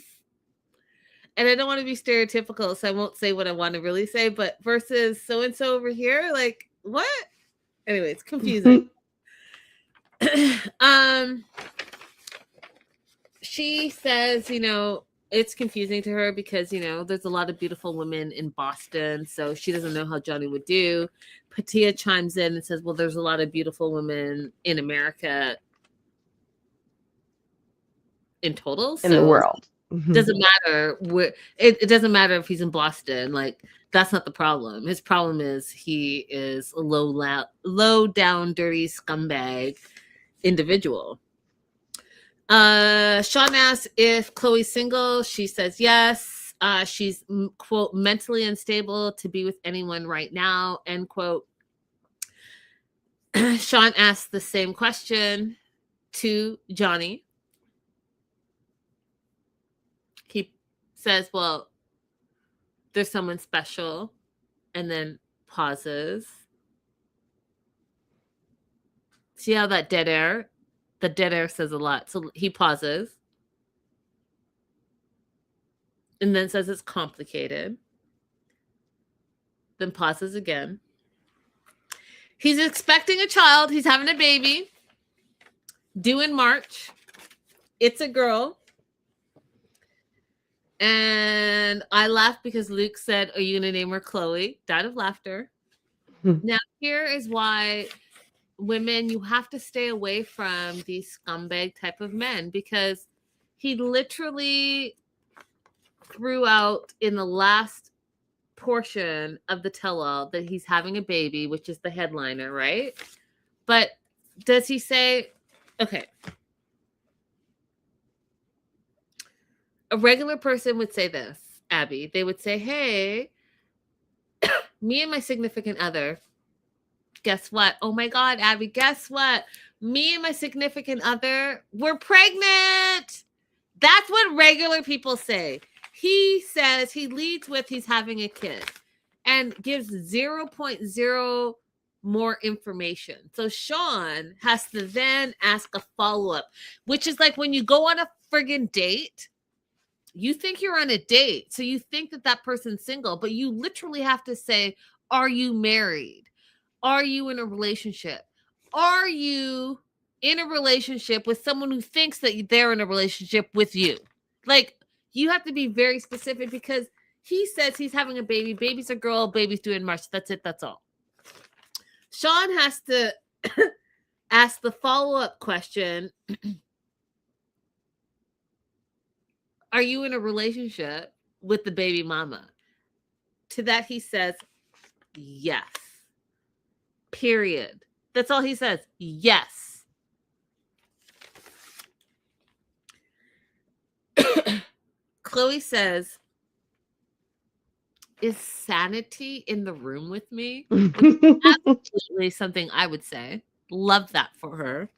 and I don't want to be stereotypical, so I won't say what I want to really say, but versus so and so over here, like what? Anyway, it's confusing. She says, it's confusing to her because, there's a lot of beautiful women in Boston, so she doesn't know how Johnny would do. Patia chimes in and says, well, there's a lot of beautiful women in America in total. In the world. Doesn't matter where, it doesn't matter if he's in Boston. Like, that's not the problem. His problem is he is a low down, dirty scumbag individual. Sean asks if Chloe's single. She says yes. She's, quote, mentally unstable to be with anyone right now, end quote. Sean asks the same question to Johnny. He says, well, there's someone special, and then pauses. See how that dead air? The dead air says a lot. So he pauses. And then says it's complicated. Then pauses again. He's expecting a child. He's having a baby. Due in March. It's a girl. And I laughed because Luke said, are you going to name her Chloe? Died of laughter. Now, here is why women, you have to stay away from these scumbag type of men, because he literally threw out in the last portion of the tell-all that he's having a baby, which is the headliner, right? But does he say, okay, a regular person would say this, Abby. They would say, hey, me and my significant other, guess what? Oh my God, Abby, guess what? Me and my significant other, we're pregnant. That's what regular people say. He says, he leads with he's having a kid and gives 0.0 more information. So Sean has to then ask a follow-up, which is like when you go on a friggin' date. You think you're on a date. So you think that that person's single, but you literally have to say, are you married? Are you in a relationship? Are you in a relationship with someone who thinks that they're in a relationship with you? Like, you have to be very specific because he says he's having a baby. Baby's a girl. Baby's due in March. That's it. That's all. Sean has to ask the follow-up question. Are you in a relationship with the baby mama? To that he says, yes. Period. That's all he says. Yes. Chloe says, is sanity in the room with me? Absolutely something I would say. Love that for her.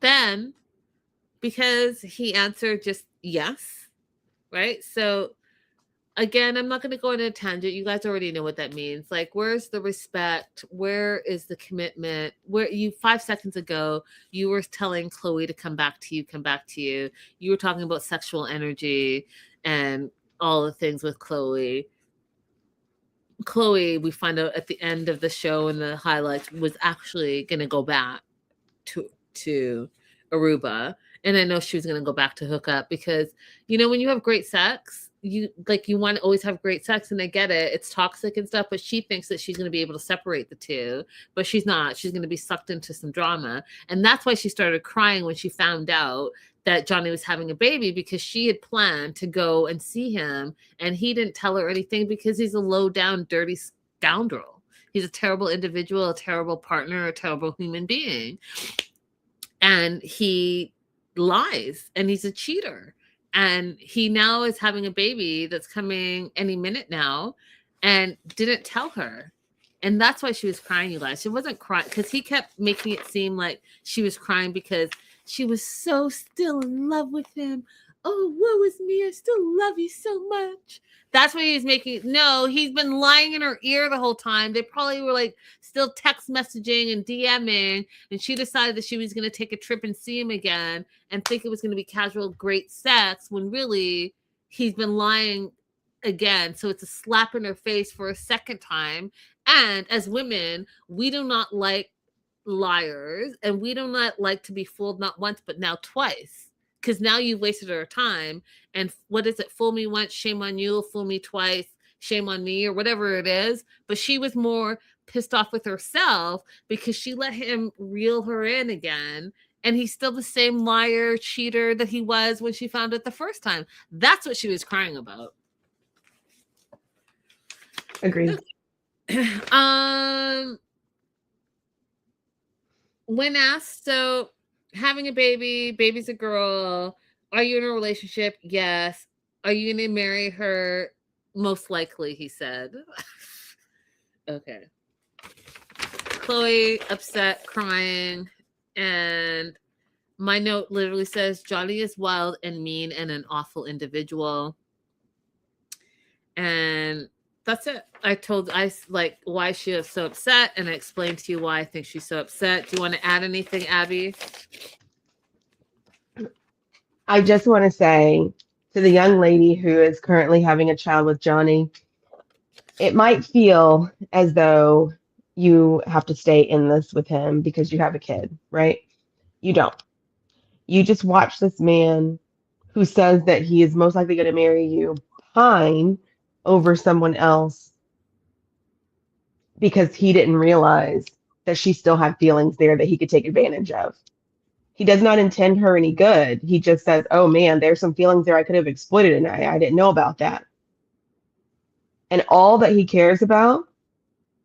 Then, because he answered just yes, right? So again, I'm not going to go on a tangent. You guys already know what that means. Like, where's the respect? Where is the commitment? Where you 5 seconds ago, you were telling Chloe to come back to you, come back to you. You were talking about sexual energy and all the things with Chloe. Chloe, we find out at the end of the show in the highlights, was actually going to go back to Aruba. And I know she was going to go back to hook up because, you know, when you have great sex, you want to always have great sex. And I get it. It's toxic and stuff, but she thinks that she's going to be able to separate the two, but she's not. She's going to be sucked into some drama. And that's why she started crying when she found out that Johnny was having a baby, because she had planned to go and see him. And he didn't tell her anything because he's a low down, dirty scoundrel. He's a terrible individual, a terrible partner, a terrible human being. And he lies and he's a cheater. And he now is having a baby that's coming any minute now and didn't tell her. And that's why she was crying, you guys. She wasn't crying because he kept making it seem like she was crying because she was so still in love with him. Oh, woe is me. I still love you so much. That's what he was making. No, he's been lying in her ear the whole time. They probably were like still text messaging and DMing. And she decided that she was going to take a trip and see him again and think it was going to be casual, great sex, when really he's been lying again. So it's a slap in her face for a second time. And as women, we do not like liars, and we do not like to be fooled not once, but now twice. Because now you've wasted her time. And what is it? Fool me once, shame on you. Fool me twice, shame on me, or whatever it is. But she was more pissed off with herself because she let him reel her in again. And he's still the same liar, cheater that he was when she found it the first time. That's what she was crying about. Agreed. When asked, so having a baby, baby's a girl. Are you in a relationship? Yes. Are you going to marry her? Most likely, he said. Okay. Chloe, upset, crying. And my note literally says, Johnny is wild and mean and an awful individual. And that's it. I like why she is so upset, and I explained to you why I think she's so upset. Do you want to add anything, Abby? I just want to say to the young lady who is currently having a child with Johnny, it might feel as though you have to stay in this with him because you have a kid, right? You don't. You just watch this man who says that he is most likely going to marry you pine over someone else because he didn't realize that she still had feelings there that he could take advantage of. He does not intend her any good. He just says, oh man, there's some feelings there I could have exploited, and I didn't know about that. And all that he cares about,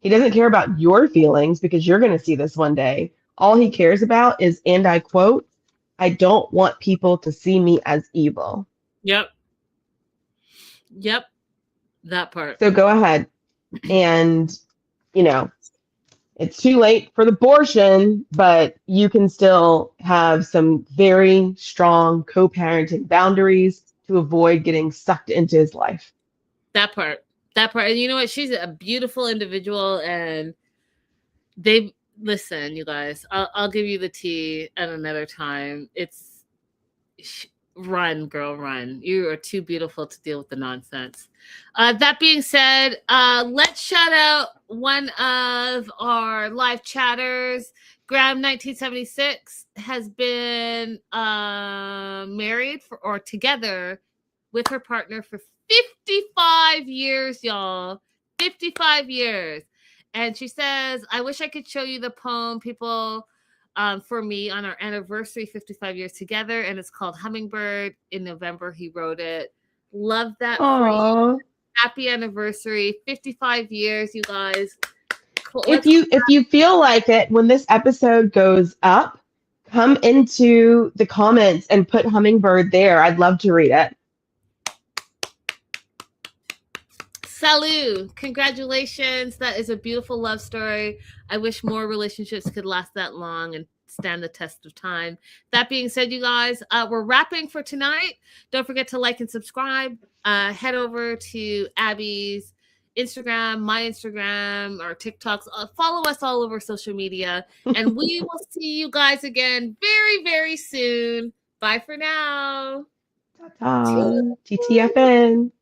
he doesn't care about your feelings because you're going to see this one day. All he cares about is, and I quote, I don't want people to see me as evil. Yep. That part. So go ahead. And, you know, it's too late for the abortion, but you can still have some very strong co-parenting boundaries to avoid getting sucked into his life. That part. And you know what? She's a beautiful individual, and they've listen, you guys, I'll give you the tea at another time. It's run, girl, run. You are too beautiful to deal with the nonsense. That being said, let's shout out one of our live chatters. Graham 1976 has been married or together with her partner for 55 years, y'all. 55 years. And she says, I wish I could show you the poem people for me on our anniversary, 55 years together. And it's called Hummingbird. In November, he wrote it. Love that for you. Happy anniversary. 55 years, you guys. Cool. If you feel like it, when this episode goes up, come into the comments and put Hummingbird there. I'd love to read it. Salut. Congratulations. That is a beautiful love story. I wish more relationships could last that long and stand the test of time. That being said, you guys, we're wrapping for tonight. Don't forget to like and subscribe. Head over to Abby's Instagram, my Instagram, or TikToks. Follow us all over social media. And we will see you guys again very, very soon. Bye for now. Ta-ta. TTFN.